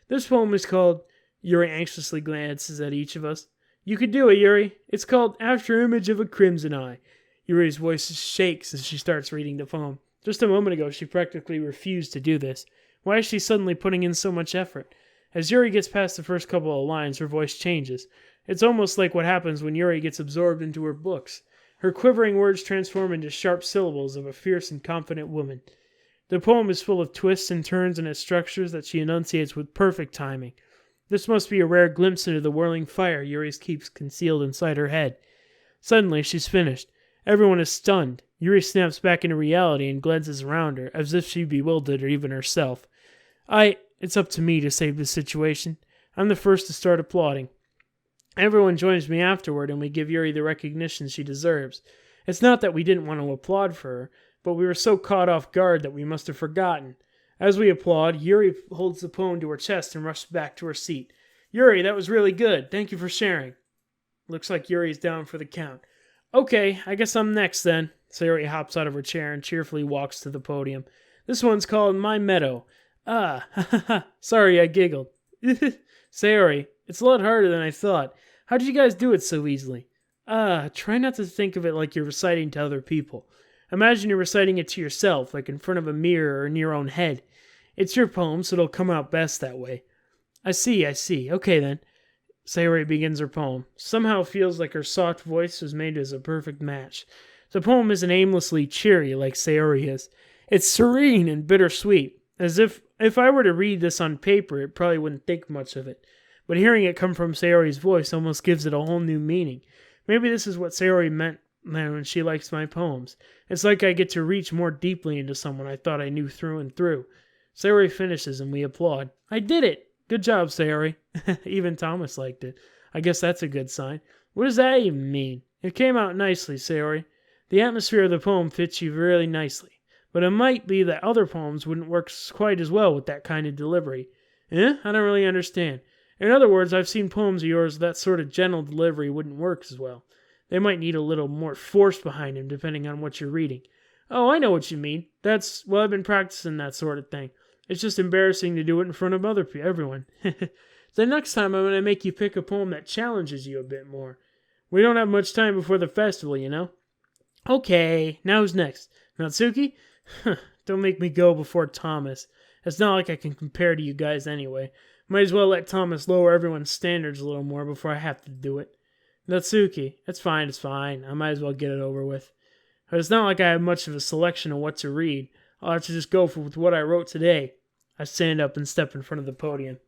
This poem is called... Yuri anxiously glances at each of us. You could do it, Yuri. It's called After Image of a Crimson Eye. Yuri's voice shakes as she starts reading the poem. Just a moment ago, she practically refused to do this. Why is she suddenly putting in so much effort? As Yuri gets past the first couple of lines, her voice changes. It's almost like what happens when Yuri gets absorbed into her books. Her quivering words transform into sharp syllables of a fierce and confident woman. The poem is full of twists and turns in its structures that she enunciates with perfect timing. This must be a rare glimpse into the whirling fire Yuri keeps concealed inside her head. Suddenly, she's finished. Everyone is stunned. Yuri snaps back into reality and glances around her, as if she bewildered even herself. It's up to me to save the situation. I'm the first to start applauding. Everyone joins me afterward, and we give Yuri the recognition she deserves. It's not that we didn't want to applaud for her, but we were so caught off guard that we must have forgotten. As we applaud, Yuri holds the poem to her chest and rushes back to her seat. Yuri, that was really good. Thank you for sharing. Looks like Yuri's down for the count. Okay, I guess I'm next then. Sayori hops out of her chair and cheerfully walks to the podium. This one's called My Meadow. Sorry, I giggled. Sayori, it's a lot harder than I thought. How did you guys do it so easily? Try not to think of it like you're reciting to other people. Imagine you're reciting it to yourself, like in front of a mirror or in your own head. It's your poem, so it'll come out best that way. I see. Okay then. Sayori begins her poem. Somehow it feels like her soft voice was made as a perfect match. The poem isn't aimlessly cheery like Sayori is. It's serene and bittersweet, as if I were to read this on paper, it probably wouldn't think much of it. But hearing it come from Sayori's voice almost gives it a whole new meaning. Maybe this is what Sayori meant when she likes my poems. It's like I get to reach more deeply into someone I thought I knew through and through. Sayori finishes and we applaud. I did it! Good job, Sayori. Even Thomas liked it. I guess that's a good sign. What does that even mean? It came out nicely, Sayori. The atmosphere of the poem fits you really nicely. But it might be that other poems wouldn't work quite as well with that kind of delivery. I don't really understand. In other words, I've seen poems of yours that sort of gentle delivery wouldn't work as well. They might need a little more force behind them depending on what you're reading. Oh, I know what you mean. I've been practicing that sort of thing. It's just embarrassing to do it in front of everyone. The next time I'm going to make you pick a poem that challenges you a bit more. We don't have much time before the festival, you know. Okay, now who's next? Natsuki? Don't make me go before Thomas. It's not like I can compare to you guys anyway. Might as well let Thomas lower everyone's standards a little more before I have to do it. Natsuki, it's fine. I might as well get it over with. But it's not like I have much of a selection of what to read. I'll have to just go with what I wrote today. I stand up and step in front of the podium.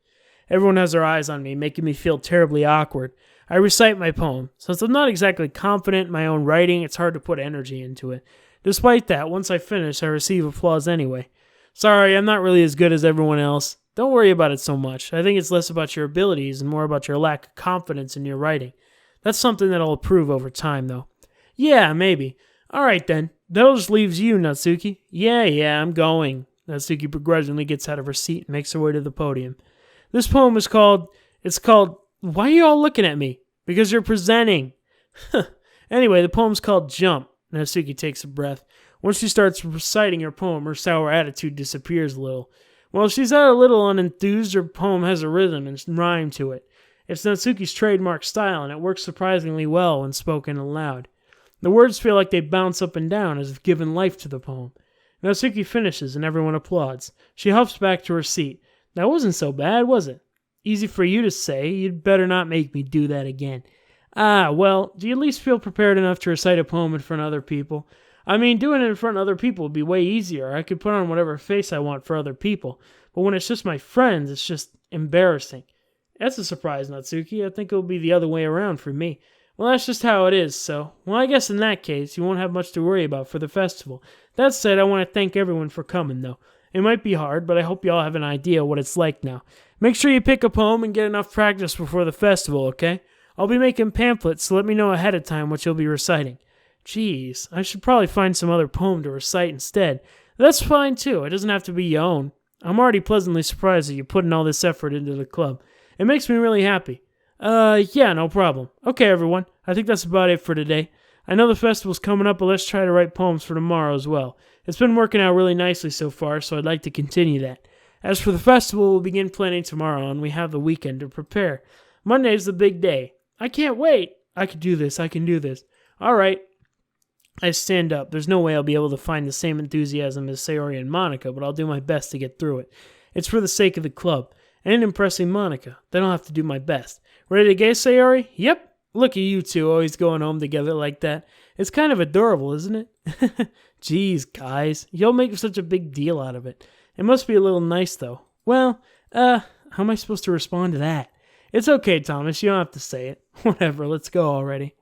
Everyone has their eyes on me, making me feel terribly awkward. I recite my poem. Since I'm not exactly confident in my own writing, it's hard to put energy into it. Despite that, once I finish, I receive applause anyway. Sorry, I'm not really as good as everyone else. Don't worry about it so much. I think it's less about your abilities and more about your lack of confidence in your writing. That's something that I'll improve over time, though. Yeah, maybe. All right, then. That just leaves you, Natsuki. Yeah, I'm going. Natsuki begrudgingly gets out of her seat and makes her way to the podium. This poem is called... Why are you all looking at me? Because you're presenting. Anyway, the poem's called Jump. Natsuki takes a breath. Once she starts reciting her poem, her sour attitude disappears a little. While she's a little unenthused, her poem has a rhythm and rhyme to it. It's Natsuki's trademark style, and it works surprisingly well when spoken aloud. The words feel like they bounce up and down as if giving life to the poem. Natsuki finishes, and everyone applauds. She huffs back to her seat. That wasn't so bad, was it? Easy for you to say. You'd better not make me do that again. Well, do you at least feel prepared enough to recite a poem in front of other people? I mean, doing it in front of other people would be way easier. I could put on whatever face I want for other people. But when it's just my friends, it's just embarrassing. That's a surprise, Natsuki. I think it'll be the other way around for me. Well, that's just how it is, so... Well, I guess in that case, you won't have much to worry about for the festival. That said, I want to thank everyone for coming, though. It might be hard, but I hope you all have an idea what it's like now. Make sure you pick a poem and get enough practice before the festival, okay? I'll be making pamphlets, so let me know ahead of time what you'll be reciting. Jeez, I should probably find some other poem to recite instead. That's fine, too. It doesn't have to be your own. I'm already pleasantly surprised that you're putting all this effort into the club. It makes me really happy. Yeah, no problem. Okay, everyone. I think that's about it for today. I know the festival's coming up, but let's try to write poems for tomorrow as well. It's been working out really nicely so far, so I'd like to continue that. As for the festival, we'll begin planning tomorrow, and we have the weekend to prepare. Monday's the big day. I can't wait. I can do this. All right. I stand up. There's no way I'll be able to find the same enthusiasm as Sayori and Monica, but I'll do my best to get through it. It's for the sake of the club, and impressing Monica. Then I'll have to do my best. Ready to go, Sayori? Yep. Look at you two always going home together like that. It's kind of adorable, isn't it? Jeez, guys. Y'all make such a big deal out of it. It must be a little nice, though. Well, how am I supposed to respond to that? It's okay, Thomas. You don't have to say it. Whatever. Let's go already.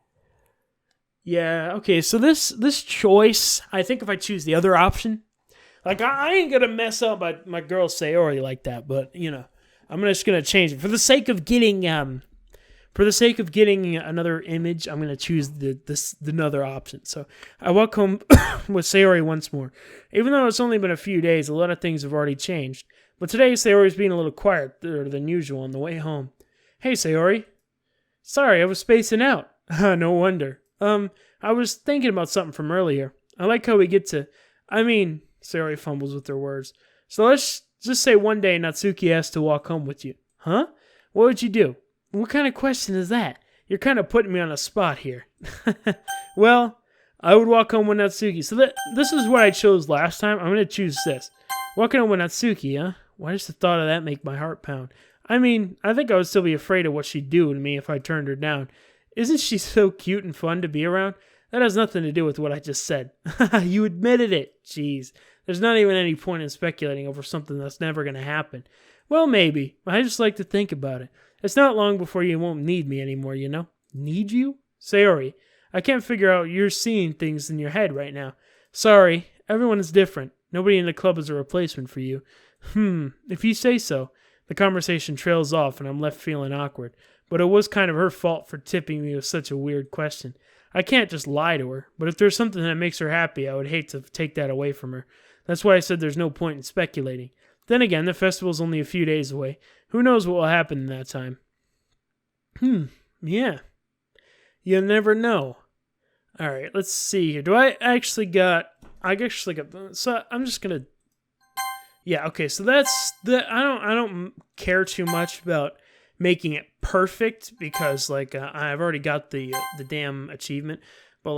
Yeah, okay. So this choice, I think if I choose the other option, like I ain't gonna mess up my girl Sayori like that, but you know, I'm just gonna change it for the sake of getting another image. I'm gonna choose the another option. So I welcome with Sayori once more. Even though it's only been a few days, a lot of things have already changed. But today Sayori's being a little quieter than usual on the way home. Hey Sayori. Sorry, I was spacing out. No wonder. I was thinking about something from earlier. I like how we get to... Sayori fumbles with her words. So let's just say one day Natsuki has to walk home with you. Huh? What would you do? What kind of question is that? You're kind of putting me on a spot here. Well, I would walk home with Natsuki. So this is what I chose last time. I'm going to choose this. Walking home with Natsuki, huh? Why does the thought of that make my heart pound? I think I would still be afraid of what she'd do to me if I turned her down. Isn't she so cute and fun to be around? That has nothing to do with what I just said. You admitted it. Jeez. There's not even any point in speculating over something that's never going to happen. Well, maybe. I just like to think about it. It's not long before you won't need me anymore, you know? Need you? Sayori, I can't figure out you're seeing things in your head right now. Sorry. Everyone is different. Nobody in the club is a replacement for you. If you say so. The conversation trails off and I'm left feeling awkward. But it was kind of her fault for tipping me with such a weird question. I can't just lie to her, but if there's something that makes her happy, I would hate to take that away from her. That's why I said there's no point in speculating. Then again, the festival's only a few days away. Who knows what will happen in that time? Yeah. You never know. Alright, let's see here. I actually got, so I'm just gonna, yeah, okay, so that's, I don't care too much about making it perfect because I've already got the damn achievement, but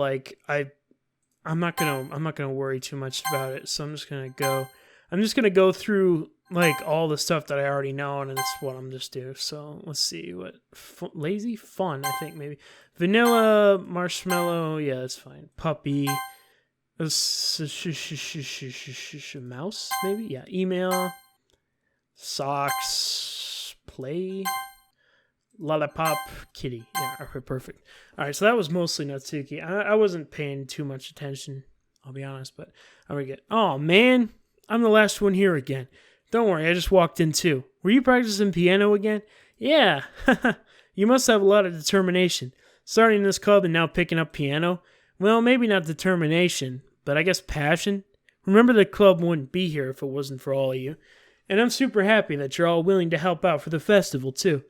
I'm not gonna worry too much about it. So I'm just gonna go through all the stuff that I already know, and that's what I'm just doing. So let's see what lazy fun. I think maybe vanilla marshmallow. Yeah, that's fine. Puppy. Mouse maybe. Yeah. Email. Socks. Play. Lollipop kitty. Yeah, okay, perfect. Alright, so that was mostly Natsuki. I wasn't paying too much attention, I'll be honest, but I'm gonna get. Oh man, I'm the last one here again. Don't worry, I just walked in too. Were you practicing piano again? Yeah. You must have a lot of determination. Starting this club and now picking up piano? Well, maybe not determination, but I guess passion. Remember, the club wouldn't be here if it wasn't for all of you. And I'm super happy that you're all willing to help out for the festival, too.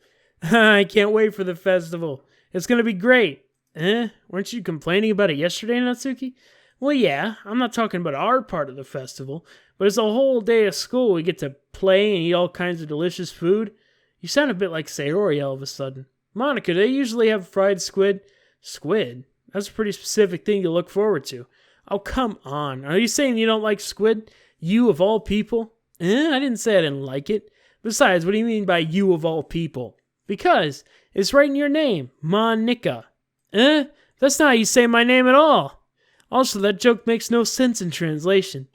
I can't wait for the festival. It's going to be great. Weren't you complaining about it yesterday, Natsuki? Well, yeah, I'm not talking about our part of the festival, but it's a whole day of school. We get to play and eat all kinds of delicious food. You sound a bit like Sayori all of a sudden. Monica, they usually have fried squid. Squid? That's a pretty specific thing to look forward to. Oh, come on. Are you saying you don't like squid? You of all people? I didn't say I didn't like it. Besides, what do you mean by you of all people? Because it's right in your name, Monica. That's not how you say my name at all. Also, that joke makes no sense in translation.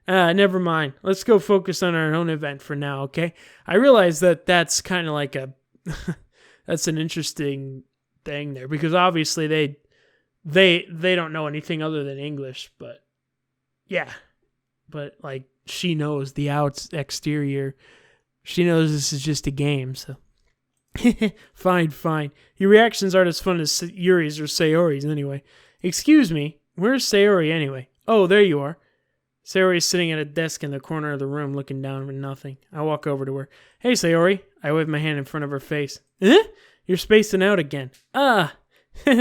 Never mind. Let's go focus on our own event for now, okay? I realize that that's kind of like a... that's an interesting thing there, because obviously they don't know anything other than English, but... Yeah. But, like, she knows the exterior. She knows this is just a game, so... Fine. Your reactions aren't as fun as Yuri's or Sayori's anyway. Excuse me, where's Sayori anyway? Oh, there you are. Sayori is sitting at a desk in the corner of the room looking down at nothing. I walk over to her. Hey, Sayori. I wave my hand in front of her face. You're spacing out again.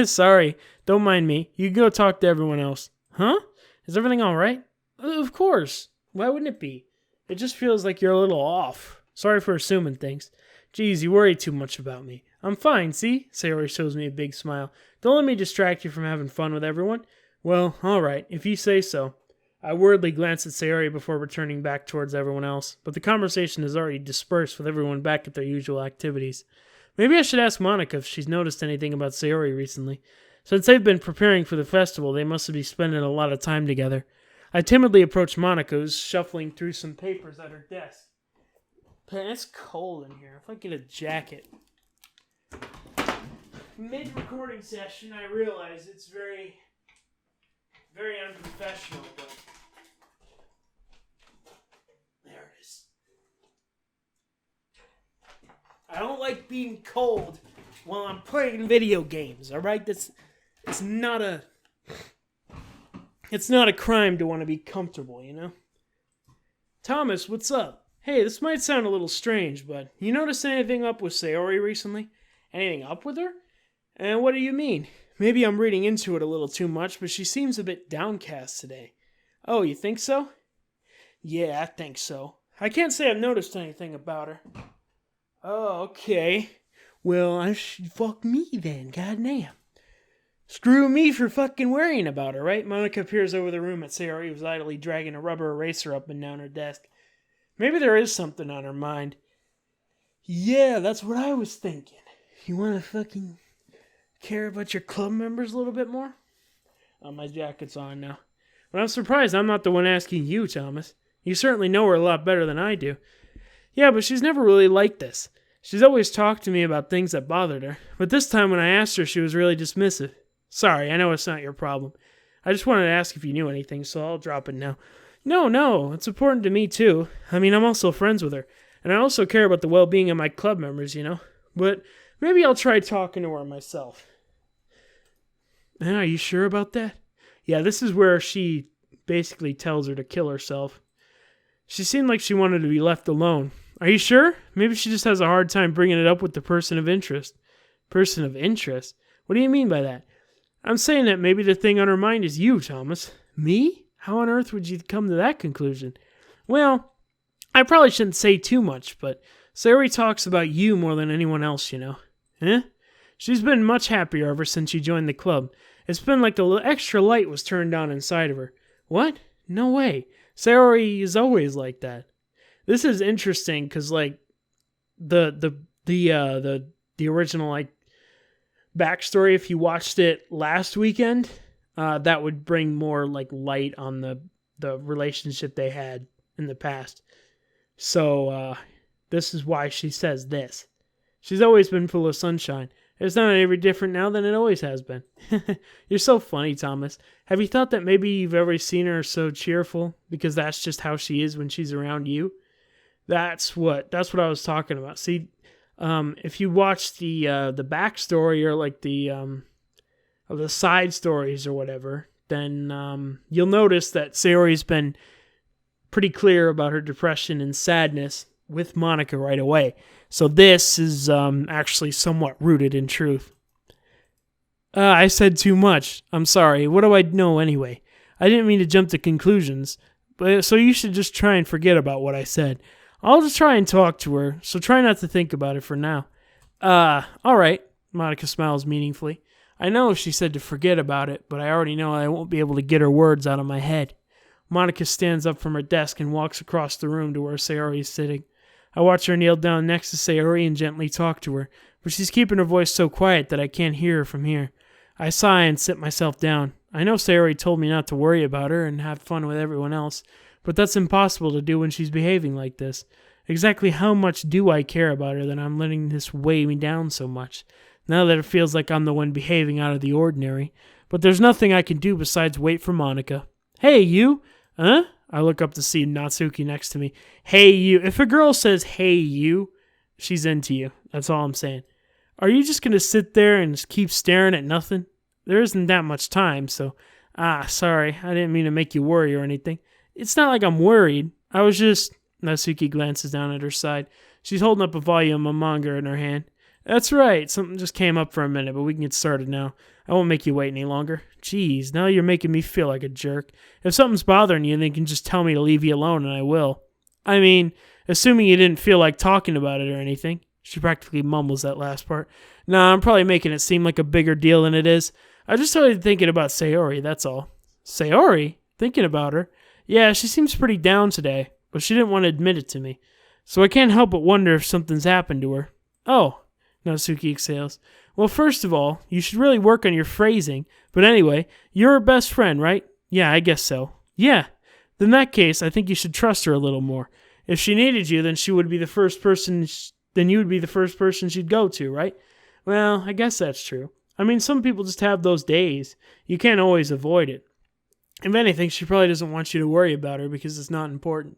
Sorry. Don't mind me. You can go talk to everyone else. Huh? Is everything alright? Of course. Why wouldn't it be? It just feels like you're a little off. Sorry for assuming things. Geez, you worry too much about me. I'm fine, see? Sayori shows me a big smile. Don't let me distract you from having fun with everyone. Well, alright, if you say so. I worriedly glance at Sayori before returning back towards everyone else, but the conversation has already dispersed with everyone back at their usual activities. Maybe I should ask Monica if she's noticed anything about Sayori recently. Since they've been preparing for the festival, they must be spending a lot of time together. I timidly approach Monica, who's shuffling through some papers at her desk. Man, it's cold in here. If I get a jacket. Mid-recording session, I realize it's very unprofessional, but... There it is. I don't like being cold while I'm playing video games, alright? It's not a crime to want to be comfortable, you know? Thomas, what's up? Hey, this might sound a little strange, but you notice anything up with Sayori recently? Anything up with her? And what do you mean? Maybe I'm reading into it a little too much, but she seems a bit downcast today. Oh, you think so? Yeah, I think so. I can't say I've noticed anything about her. Oh, okay. Well, fuck me then, goddamn. Screw me for fucking worrying about her, right? Monica peers over the room at Sayori, who's idly dragging a rubber eraser up and down her desk. Maybe there is something on her mind. Yeah, that's what I was thinking. You want to fucking care about your club members a little bit more? Oh, my jacket's on now. But I'm surprised I'm not the one asking you, Thomas. You certainly know her a lot better than I do. Yeah, but she's never really liked this. She's always talked to me about things that bothered her. But this time when I asked her, she was really dismissive. Sorry, I know it's not your problem. I just wanted to ask if you knew anything, so I'll drop it now. No, it's important to me too. I mean, I'm also friends with her, and I also care about the well-being of my club members, you know? But maybe I'll try talking to her myself. Are you sure about that? Yeah, this is where she basically tells her to kill herself. She seemed like she wanted to be left alone. Are you sure? Maybe she just has a hard time bringing it up with the person of interest. Person of interest? What do you mean by that? I'm saying that maybe the thing on her mind is you, Thomas. Me? How on earth would you come to that conclusion? Well, I probably shouldn't say too much, but Sayori talks about you more than anyone else, you know. She's been much happier ever since she joined the club. It's been like the extra light was turned on inside of her. What? No way. Sayori is always like that. This is interesting because, like, the original, like, backstory, if you watched it last weekend, that would bring more, like, light on the relationship they had in the past. So, this is why she says this. She's always been full of sunshine. It's not any different now than it always has been. You're so funny, Thomas. Have you thought that maybe you've ever seen her so cheerful because that's just how she is when she's around you? That's what I was talking about. See, if you watch the backstory or like the side stories or whatever, then you'll notice that Sayori's been pretty clear about her depression and sadness with Monica right away. So this is actually somewhat rooted in truth. I said too much. I'm sorry. What do I know anyway? I didn't mean to jump to conclusions, but so you should just try and forget about what I said. I'll just try and talk to her, so try not to think about it for now. Alright, Monica smiles meaningfully. I know she said to forget about it, but I already know I won't be able to get her words out of my head. Monica stands up from her desk and walks across the room to where Sayori is sitting. I watch her kneel down next to Sayori and gently talk to her, but she's keeping her voice so quiet that I can't hear her from here. I sigh and sit myself down. I know Sayori told me not to worry about her and have fun with everyone else, but that's impossible to do when she's behaving like this. Exactly how much do I care about her that I'm letting this weigh me down so much, now that it feels like I'm the one behaving out of the ordinary? But there's nothing I can do besides wait for Monica. Hey, you! Huh? I look up to see Natsuki next to me. Hey, you. If a girl says, hey, you, she's into you. That's all I'm saying. Are you just going to sit there and just keep staring at nothing? There isn't that much time, so... sorry. I didn't mean to make you worry or anything. It's not like I'm worried. I was just... Natsuki glances down at her side. She's holding up a volume of manga in her hand. That's right. Something just came up for a minute, but we can get started now. I won't make you wait any longer. Jeez, now you're making me feel like a jerk. If something's bothering you, then you can just tell me to leave you alone and I will. I mean, assuming you didn't feel like talking about it or anything. She practically mumbles that last part. Nah, I'm probably making it seem like a bigger deal than it is. I just started thinking about Sayori, that's all. Sayori? Thinking about her? Yeah, she seems pretty down today, but she didn't want to admit it to me. So I can't help but wonder if something's happened to her. Oh, Natsuki exhales. Well, first of all, you should really work on your phrasing. But anyway, you're her best friend, right? Yeah, I guess so. Yeah. In that case, I think you should trust her a little more. If she needed you, then she would be the first person... Then you would be the first person she'd go to, right? Well, I guess that's true. I mean, some people just have those days. You can't always avoid it. If anything, she probably doesn't want you to worry about her because it's not important.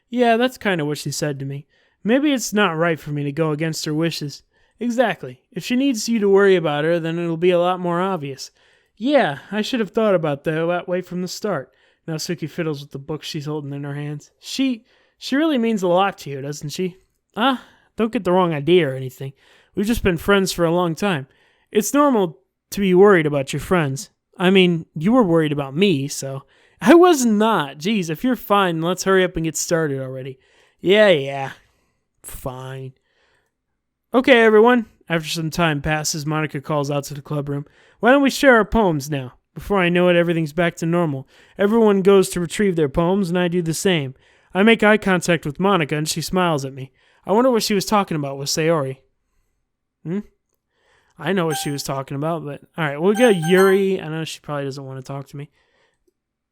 Yeah, that's kind of what she said to me. Maybe it's not right for me to go against her wishes. Exactly. If she needs you to worry about her, then it'll be a lot more obvious. Yeah, I should have thought about that way from the start. Natsuki fiddles with the book she's holding in her hands. She really means a lot to you, doesn't she? Don't get the wrong idea or anything. We've just been friends for a long time. It's normal to be worried about your friends. I mean, you were worried about me, so... I was not. Jeez, if you're fine, let's hurry up and get started already. Yeah. Fine. Okay, everyone. After some time passes, Monica calls out to the club room. Why don't we share our poems now? Before I know it, everything's back to normal. Everyone goes to retrieve their poems, and I do the same. I make eye contact with Monica, and she smiles at me. I wonder what she was talking about with Sayori. I know what she was talking about, but... Alright, we'll go Yuri. I know she probably doesn't want to talk to me.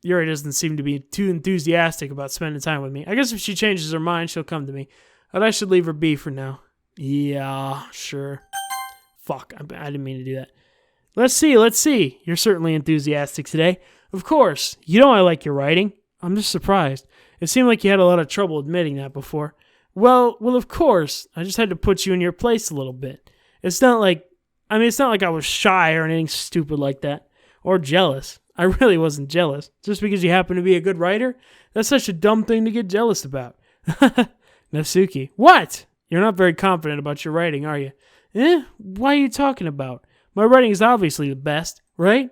Yuri doesn't seem to be too enthusiastic about spending time with me. I guess if she changes her mind, she'll come to me. But I should leave her be for now. Yeah, sure. Fuck, I didn't mean to do that. Let's see. You're certainly enthusiastic today. Of course. You know I like your writing. I'm just surprised. It seemed like you had a lot of trouble admitting that before. Well, of course. I just had to put you in your place a little bit. It's not like I was shy or anything stupid like that. Or jealous. I really wasn't jealous. Just because you happen to be a good writer? That's such a dumb thing to get jealous about. Natsuki. What? You're not very confident about your writing, are you? What are you talking about? My writing is obviously the best, right?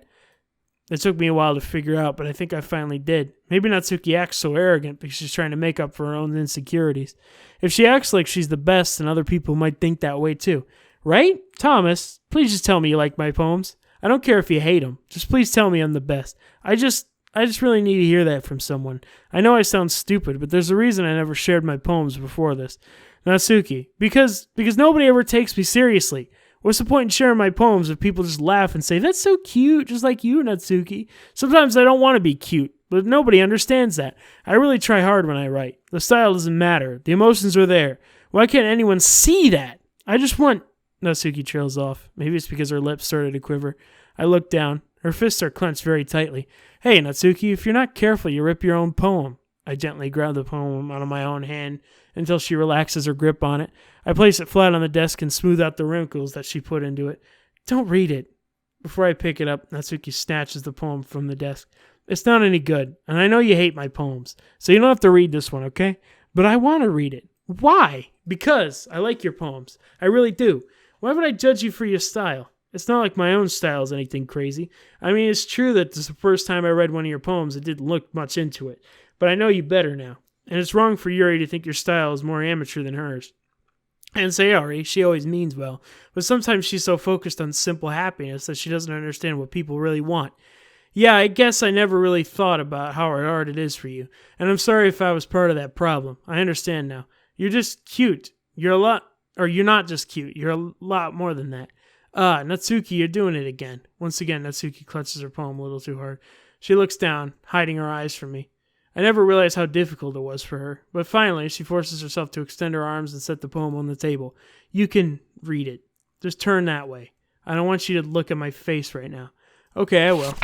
It took me a while to figure out, but I think I finally did. Maybe Natsuki acts so arrogant because she's trying to make up for her own insecurities. If she acts like she's the best, then other people might think that way too. Right? Thomas, please just tell me you like my poems. I don't care if you hate them. Just please tell me I'm the best. I just really need to hear that from someone. I know I sound stupid, but there's a reason I never shared my poems before this. Natsuki, because nobody ever takes me seriously. What's the point in sharing my poems if people just laugh and say, that's so cute, just like you, Natsuki? Sometimes I don't want to be cute, but nobody understands that. I really try hard when I write. The style doesn't matter. The emotions are there. Why can't anyone see that? I just want... Natsuki trails off. Maybe it's because her lips started to quiver. I look down. Her fists are clenched very tightly. Hey, Natsuki, if you're not careful, you rip your own poem. I gently grab the poem out of my own hand until she relaxes her grip on it. I place it flat on the desk and smooth out the wrinkles that she put into it. Don't read it. Before I pick it up, Natsuki snatches the poem from the desk. It's not any good, and I know you hate my poems, so you don't have to read this one, okay? But I want to read it. Why? Because I like your poems. I really do. Why would I judge you for your style? It's not like my own style is anything crazy. I mean, it's true that this is the first time I read one of your poems, I didn't look much into it. But I know you better now. And it's wrong for Yuri to think your style is more amateur than hers. And Sayori, she always means well, but sometimes she's so focused on simple happiness that she doesn't understand what people really want. Yeah, I guess I never really thought about how hard it is for you, and I'm sorry if I was part of that problem. I understand now. You're just cute. You're not just cute. You're a lot more than that. Natsuki, you're doing it again. Once again, Natsuki clutches her poem a little too hard. She looks down, hiding her eyes from me. I never realized how difficult it was for her, but finally she forces herself to extend her arms and set the poem on the table. You can read it. Just turn that way. I don't want you to look at my face right now. Okay, I will.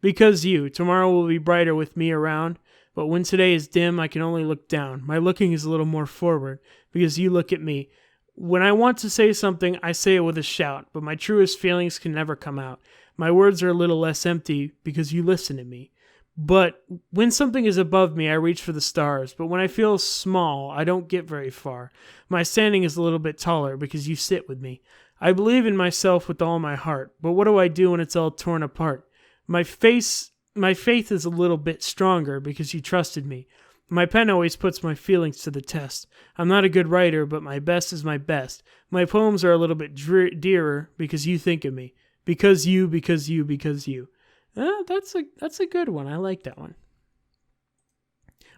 Because tomorrow will be brighter with me around, but when today is dim, I can only look down. My looking is a little more forward, because you look at me. When I want to say something, I say it with a shout, but my truest feelings can never come out. My words are a little less empty, because you listen to me. But when something is above me, I reach for the stars. But when I feel small, I don't get very far. My standing is a little bit taller because you sit with me. I believe in myself with all my heart. But what do I do when it's all torn apart? My faith is a little bit stronger because you trusted me. My pen always puts my feelings to the test. I'm not a good writer, but my best is my best. My poems are a little bit dearer because you think of me. Because you. That's a good one. I like that one.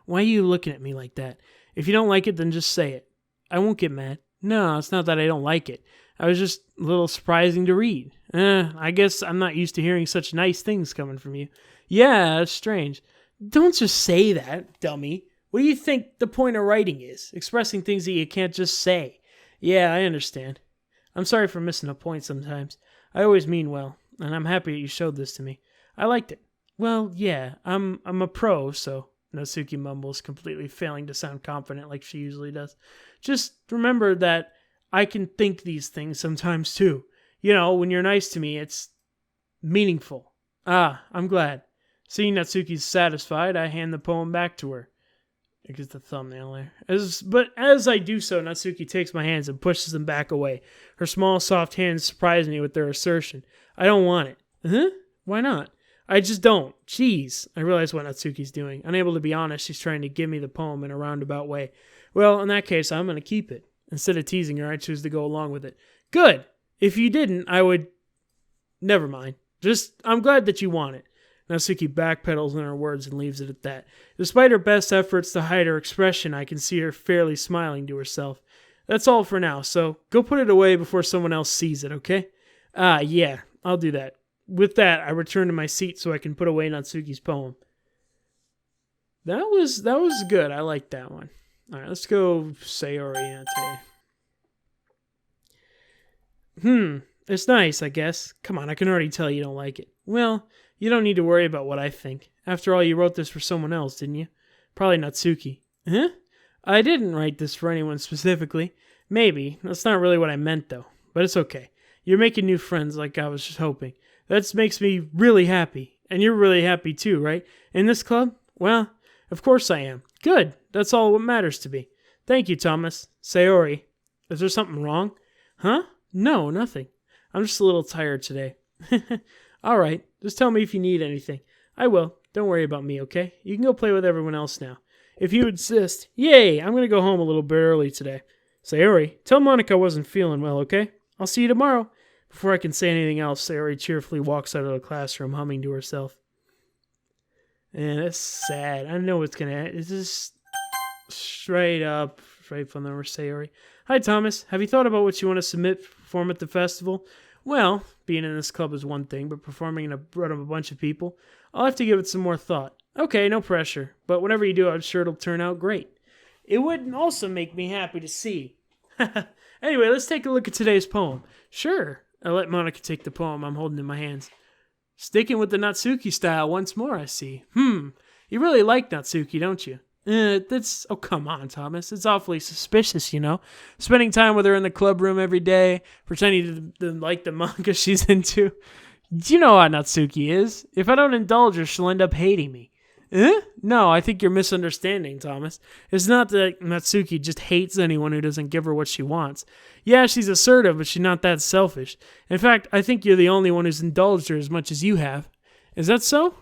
Why are you looking at me like that? If you don't like it, then just say it. I won't get mad. No, it's not that I don't like it. I was just a little surprising to read. I guess I'm not used to hearing such nice things coming from you. Yeah, that's strange. Don't just say that, dummy. What do you think the point of writing is? Expressing things that you can't just say. Yeah, I understand. I'm sorry for missing a point sometimes. I always mean well, and I'm happy that you showed this to me. I liked it. Well, yeah, I'm a pro, so Natsuki mumbles, completely failing to sound confident like she usually does. Just remember that I can think these things sometimes too. You know, when you're nice to me, it's meaningful. I'm glad. Seeing Natsuki's satisfied, I hand the poem back to her. I get the thumbnail there. But as I do so, Natsuki takes my hands and pushes them back away. Her small, soft hands surprise me with their assertion. I don't want it. Huh? Why not? I just don't. Jeez. I realize what Natsuki's doing. Unable to be honest, she's trying to give me the poem in a roundabout way. Well, in that case, I'm going to keep it. Instead of teasing her, I choose to go along with it. Good. If you didn't, I would... Never mind. I'm glad that you want it. Natsuki backpedals on her words and leaves it at that. Despite her best efforts to hide her expression, I can see her fairly smiling to herself. That's all for now, so go put it away before someone else sees it, okay? Yeah, I'll do that. With that, I return to my seat so I can put away Natsuki's poem. That was good. I liked that one. All right, let's go Sayori today. It's nice, I guess. Come on, I can already tell you don't like it. Well, you don't need to worry about what I think. After all, you wrote this for someone else, didn't you? Probably Natsuki. Huh? I didn't write this for anyone specifically. Maybe. That's not really what I meant, though. But it's okay. You're making new friends like I was just hoping. That makes me really happy. And you're really happy too, right? In this club? Well, of course I am. Good. That's all what matters to me. Thank you, Thomas. Sayori. Is there something wrong? Huh? No, nothing. I'm just a little tired today. All right. Just tell me if you need anything. I will. Don't worry about me, okay? You can go play with everyone else now. If you insist. Yay! I'm going to go home a little bit early today. Sayori, tell Monica I wasn't feeling well, okay? I'll see you tomorrow. Before I can say anything else, Sayori cheerfully walks out of the classroom, humming to herself. And it's sad. I know what's going to happen. It's just straight from the Sayori. Hi, Thomas. Have you thought about what you want to submit to perform at the festival? Well, being in this club is one thing, but performing in front of a bunch of people, I'll have to give it some more thought. Okay, no pressure. But whatever you do, I'm sure it'll turn out great. It would also make me happy to see. Anyway, let's take a look at today's poem. Sure. I let Monica take the poem I'm holding in my hands. Sticking with the Natsuki style once more, I see. You really like Natsuki, don't you? Oh, come on, Thomas. It's awfully suspicious, you know? Spending time with her in the club room every day, pretending to like the manga she's into. You know how Natsuki is. If I don't indulge her, she'll end up hating me. No, I think you're misunderstanding, Thomas. It's not that Natsuki just hates anyone who doesn't give her what she wants. Yeah, she's assertive, but she's not that selfish. In fact, I think you're the only one who's indulged her as much as you have. Is that so?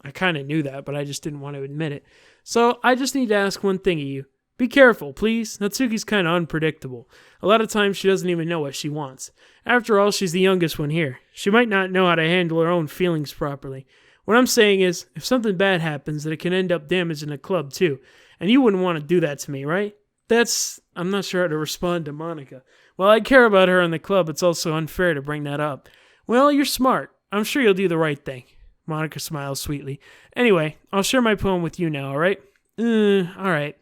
I kind of knew that, but I just didn't want to admit it. So I just need to ask one thing of you. Be careful, please. Natsuki's kind of unpredictable. A lot of times she doesn't even know what she wants. After all, she's the youngest one here. She might not know how to handle her own feelings properly. What I'm saying is, if something bad happens, that it can end up damaging the club too. And you wouldn't want to do that to me, right? I'm not sure how to respond to Monica. Well, I care about her in the club. It's also unfair to bring that up. Well, you're smart. I'm sure you'll do the right thing. Monica smiles sweetly. Anyway, I'll share my poem with you now, alright? Alright.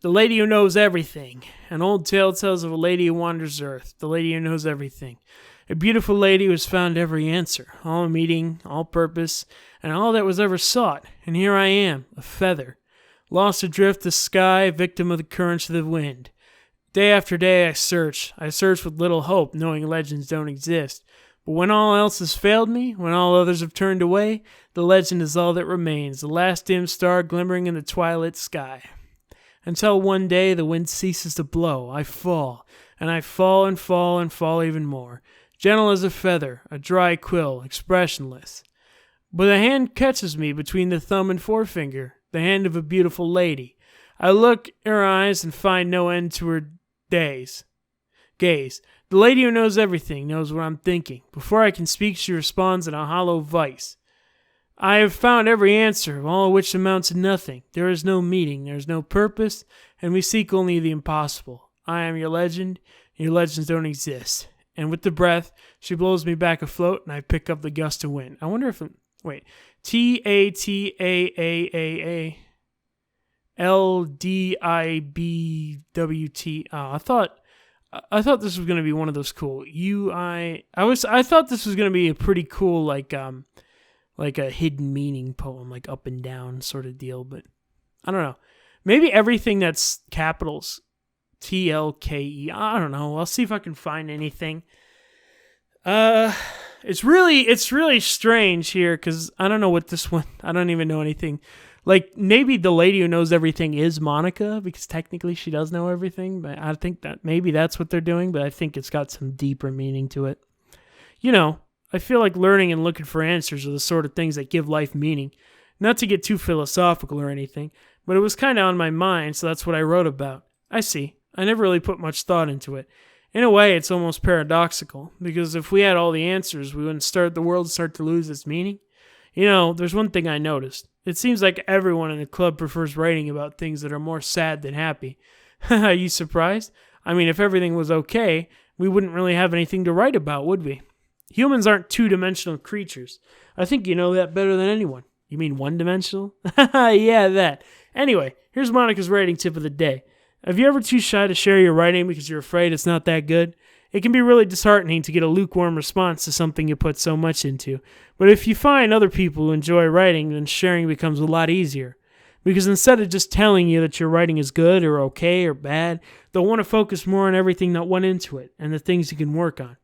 The Lady Who Knows Everything. An old tale tells of a lady who wanders earth. The lady who knows everything. A beautiful lady who has found every answer, all meaning, all purpose, and all that was ever sought. And here I am, a feather, lost adrift the sky, victim of the currents of the wind. Day after day I search with little hope, knowing legends don't exist. But when all else has failed me, when all others have turned away, the legend is all that remains, the last dim star glimmering in the twilight sky. Until one day the wind ceases to blow, I fall, and I fall and fall and fall even more. Gentle as a feather, a dry quill, expressionless. But a hand catches me between the thumb and forefinger, the hand of a beautiful lady. I look in her eyes and find no end to her gaze. The lady who knows everything knows what I'm thinking. Before I can speak, she responds in a hollow voice. I have found every answer, all of which amounts to nothing. There is no meaning, there is no purpose, and we seek only the impossible. I am your legend, your legends don't exist. And with the breath, she blows me back afloat, and I pick up the gust of wind. I wonder if... TATAAALDIBWT. I thought this was gonna be one of those cool I thought this was gonna be a pretty cool like a hidden meaning poem, like up and down sort of deal. But I don't know. Maybe everything that's capitals. TLKE. I don't know. I'll see if I can find anything. It's really strange here because I don't know what this one. I don't even know anything. Like maybe the lady who knows everything is Monica because technically she does know everything. But I think that maybe that's what they're doing. But I think it's got some deeper meaning to it. You know, I feel like learning and looking for answers are the sort of things that give life meaning. Not to get too philosophical or anything, but it was kind of on my mind, so that's what I wrote about. I see. I never really put much thought into it. In a way, it's almost paradoxical, because if we had all the answers, we wouldn't the world start to lose its meaning. You know, there's one thing I noticed. It seems like everyone in the club prefers writing about things that are more sad than happy. Are you surprised? I mean, if everything was okay, we wouldn't really have anything to write about, would we? Humans aren't two-dimensional creatures. I think you know that better than anyone. You mean one-dimensional? Yeah, that. Anyway, here's Monica's writing tip of the day. Have you ever too shy to share your writing because you're afraid it's not that good? It can be really disheartening to get a lukewarm response to something you put so much into. But if you find other people who enjoy writing, then sharing becomes a lot easier. Because instead of just telling you that your writing is good or okay or bad, they'll want to focus more on everything that went into it and the things you can work on.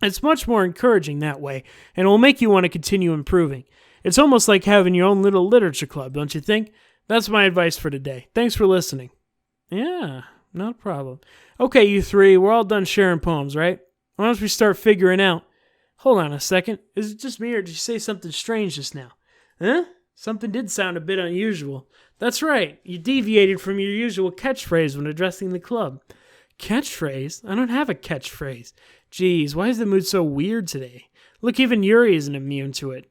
It's much more encouraging that way, and it will make you want to continue improving. It's almost like having your own little literature club, don't you think? That's my advice for today. Thanks for listening. Yeah, not a problem. Okay, you three, we're all done sharing poems, right? Why don't we start figuring out... Hold on a second. Is it just me, or did you say something strange just now? Huh? Something did sound a bit unusual. That's right. You deviated from your usual catchphrase when addressing the club. Catchphrase? I don't have a catchphrase. Geez, why is the mood so weird today? Look, even Yuri isn't immune to it.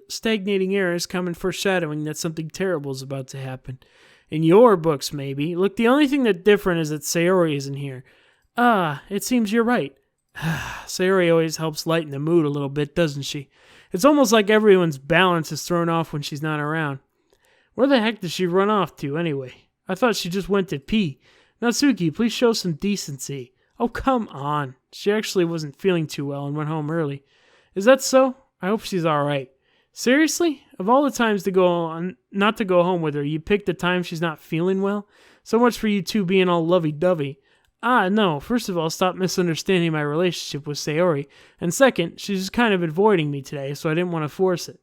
Stagnating air is common foreshadowing that something terrible is about to happen. In your books, maybe. Look, the only thing that's different is that Sayori isn't here. It seems you're right. Sayori always helps lighten the mood a little bit, doesn't she? It's almost like everyone's balance is thrown off when she's not around. Where the heck did she run off to, anyway? I thought she just went to pee. Natsuki, please show some decency. Oh, come on. She actually wasn't feeling too well and went home early. Is that so? I hope she's all right. Seriously? Of all the times to go on, not to go home with her, you picked the time she's not feeling well? So much for you two being all lovey-dovey. No. First of all, stop misunderstanding my relationship with Sayori. And second, she's just kind of avoiding me today, so I didn't want to force it.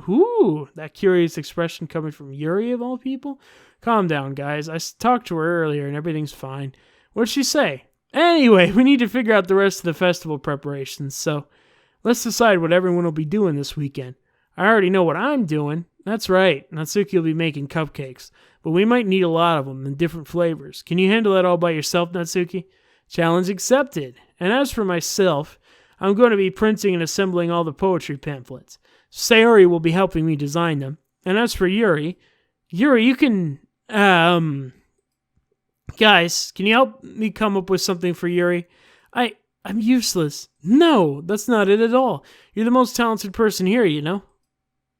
Ooh, that curious expression coming from Yuri of all people? Calm down, guys. I talked to her earlier and everything's fine. What'd she say? Anyway, we need to figure out the rest of the festival preparations, so let's decide what everyone will be doing this weekend. I already know what I'm doing. That's right, Natsuki will be making cupcakes, but we might need a lot of them in different flavors. Can you handle that all by yourself, Natsuki? Challenge accepted. And as for myself, I'm going to be printing and assembling all the poetry pamphlets. Sayori will be helping me design them. And as for Yuri, you can, guys, can you help me come up with something for Yuri? I'm useless. No, that's not it at all. You're the most talented person here, you know?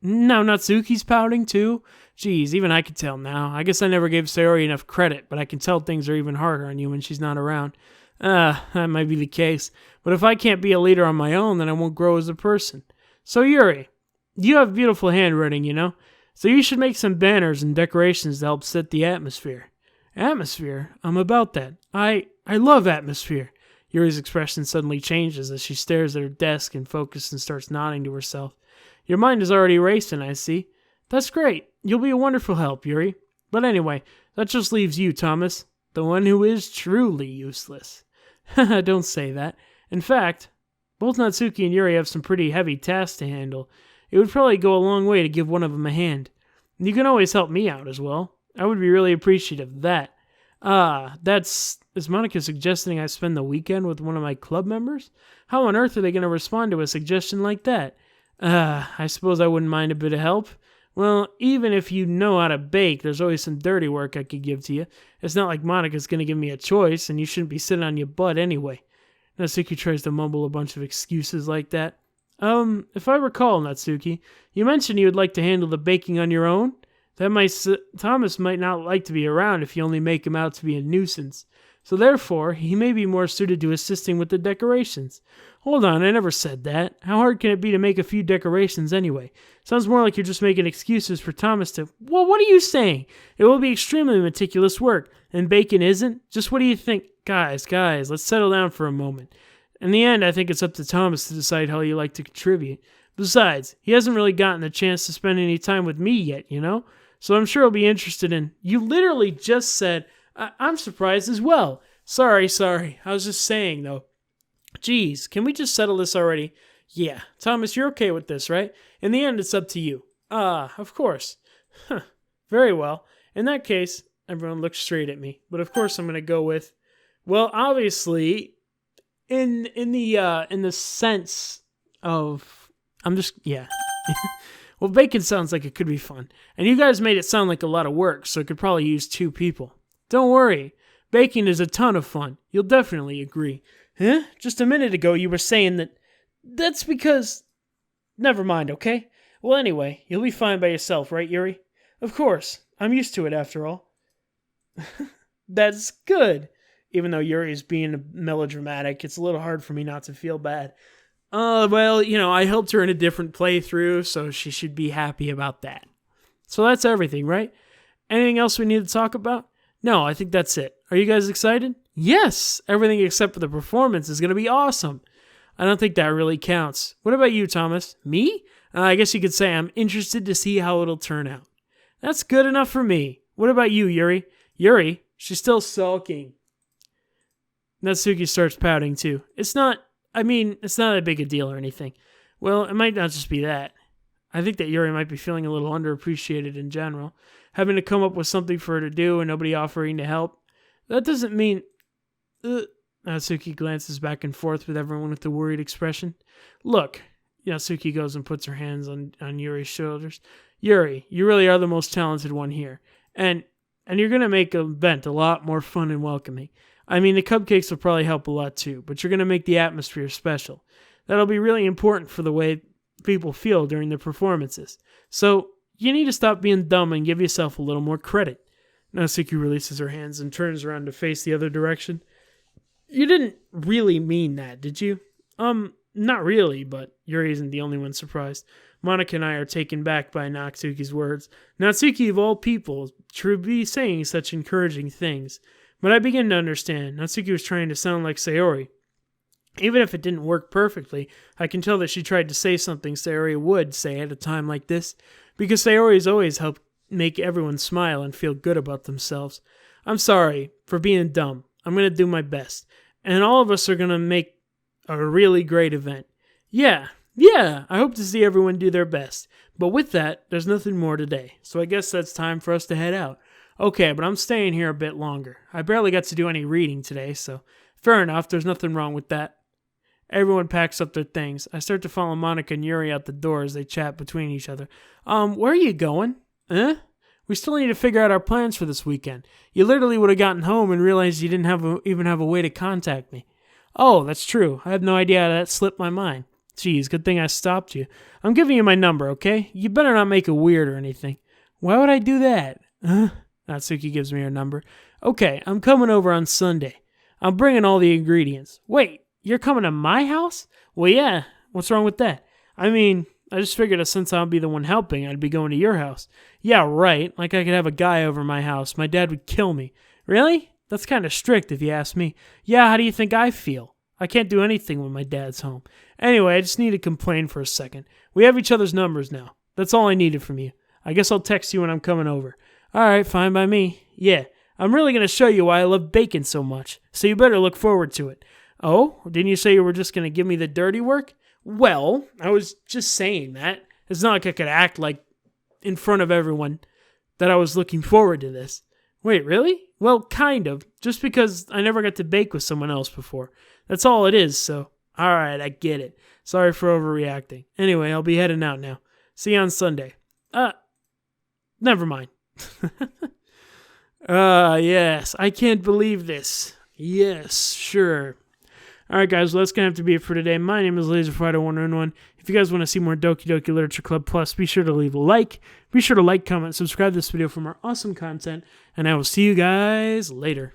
Now Natsuki's pouting too? Geez, even I can tell now. I guess I never gave Sayori enough credit, but I can tell things are even harder on you when she's not around. That might be the case. But if I can't be a leader on my own, then I won't grow as a person. So Yuri, you have beautiful handwriting, you know? So you should make some banners and decorations to help set the atmosphere. Atmosphere? I'm about that. I love atmosphere. Yuri's expression suddenly changes as she stares at her desk and focuses and starts nodding to herself. Your mind is already racing, I see. That's great. You'll be a wonderful help, Yuri. But anyway, that just leaves you, Thomas, the one who is truly useless. Don't say that. In fact, both Natsuki and Yuri have some pretty heavy tasks to handle. It would probably go a long way to give one of them a hand. You can always help me out as well. I would be really appreciative of that. Is Monica suggesting I spend the weekend with one of my club members? How on earth are they going to respond to a suggestion like that? I suppose I wouldn't mind a bit of help. Well, even if you know how to bake, there's always some dirty work I could give to you. It's not like Monica's going to give me a choice, and you shouldn't be sitting on your butt anyway. Natsuki tries to mumble a bunch of excuses like that. If I recall, Natsuki, you mentioned you would like to handle the baking on your own? Thomas might not like to be around if you only make him out to be a nuisance. So therefore, he may be more suited to assisting with the decorations. Hold on, I never said that. How hard can it be to make a few decorations anyway? Sounds more like you're just making excuses for Thomas to... Well, what are you saying? It will be extremely meticulous work, and bacon isn't? Just what do you think? Guys, let's settle down for a moment. In the end, I think it's up to Thomas to decide how you like to contribute. Besides, he hasn't really gotten a chance to spend any time with me yet, you know? So I'm sure he'll be interested in... You literally just said, I'm surprised as well. Sorry. I was just saying, though. Geez, can we just settle this already? Yeah, Thomas, you're okay with this, right? In the end, it's up to you. Of course. Huh. Very well. In that case, everyone looks straight at me. But of course, I'm going to go with... Well, obviously, in the sense of... Yeah. Well, bacon sounds like it could be fun. And you guys made it sound like a lot of work, so it could probably use 2 people. Don't worry. Baking is a ton of fun. You'll definitely agree. Huh? Just a minute ago you were saying that... That's because... Never mind, okay? Well, anyway, you'll be fine by yourself, right, Yuri? Of course. I'm used to it, after all. That's good. Even though Yuri is being melodramatic, it's a little hard for me not to feel bad. Well, I helped her in a different playthrough, so she should be happy about that. So that's everything, right? Anything else we need to talk about? No, I think that's it. Are you guys excited? Yes! Everything except for the performance is going to be awesome. I don't think that really counts. What about you, Thomas? Me? I guess you could say I'm interested to see how it'll turn out. That's good enough for me. What about you, Yuri? Yuri? She's still sulking. Natsuki starts pouting too. It's not that big a deal or anything. Well, it might not just be that. I think that Yuri might be feeling a little underappreciated in general, having to come up with something for her to do and nobody offering to help. That doesn't mean... Natsuki glances back and forth with everyone with a worried expression. Look, Natsuki goes and puts her hands on Yuri's shoulders. Yuri, you really are the most talented one here. And you're going to make an event a lot more fun and welcoming. I mean, the cupcakes will probably help a lot too, but you're going to make the atmosphere special. That'll be really important for the way people feel during the performances. So, you need to stop being dumb and give yourself a little more credit. Natsuki releases her hands and turns around to face the other direction. You didn't really mean that, did you? Not really, but Yuri isn't the only one surprised. Monica and I are taken back by Natsuki's words. Natsuki, of all people, should be saying such encouraging things. But I begin to understand. Natsuki was trying to sound like Sayori. Even if it didn't work perfectly, I can tell that she tried to say something Sayori would say at a time like this, because Sayori's always helped make everyone smile and feel good about themselves. I'm sorry for being dumb. I'm going to do my best. And all of us are going to make a really great event. Yeah, I hope to see everyone do their best. But with that, there's nothing more today. So I guess that's time for us to head out. Okay, but I'm staying here a bit longer. I barely got to do any reading today, so fair enough, there's nothing wrong with that. Everyone packs up their things. I start to follow Monica and Yuri out the door as they chat between each other. Where are you going? Huh? We still need to figure out our plans for this weekend. You literally would have gotten home and realized you didn't even have a way to contact me. Oh, that's true. I had no idea how that slipped my mind. Geez, good thing I stopped you. I'm giving you my number, okay? You better not make it weird or anything. Why would I do that? Natsuki gives me her number. Okay, I'm coming over on Sunday. I'm bringing all the ingredients. Wait, you're coming to my house? Well, yeah. What's wrong with that? I mean, I just figured that since I'll be the one helping, I'd be going to your house. Yeah, right. Like I could have a guy over my house. My dad would kill me. Really? That's kind of strict if you ask me. Yeah, how do you think I feel? I can't do anything when my dad's home. Anyway, I just need to complain for a second. We have each other's numbers now. That's all I needed from you. I guess I'll text you when I'm coming over. All right, fine by me. Yeah, I'm really going to show you why I love bacon so much, so you better look forward to it. Oh, didn't you say you were just going to give me the dirty work? Well, I was just saying that. It's not like I could act like in front of everyone that I was looking forward to this. Wait, really? Well, kind of. Just because I never got to bake with someone else before. That's all it is, so. Alright, I get it. Sorry for overreacting. Anyway, I'll be heading out now. See you on Sunday. Never mind. Yes. I can't believe this. Yes, sure. Alright guys, well, that's going to have to be it for today. My name is LaserFighter111. If you guys want to see more Doki Doki Literature Club Plus, be sure to leave a like. Be sure to like, comment, subscribe to this video for more awesome content. And I will see you guys later.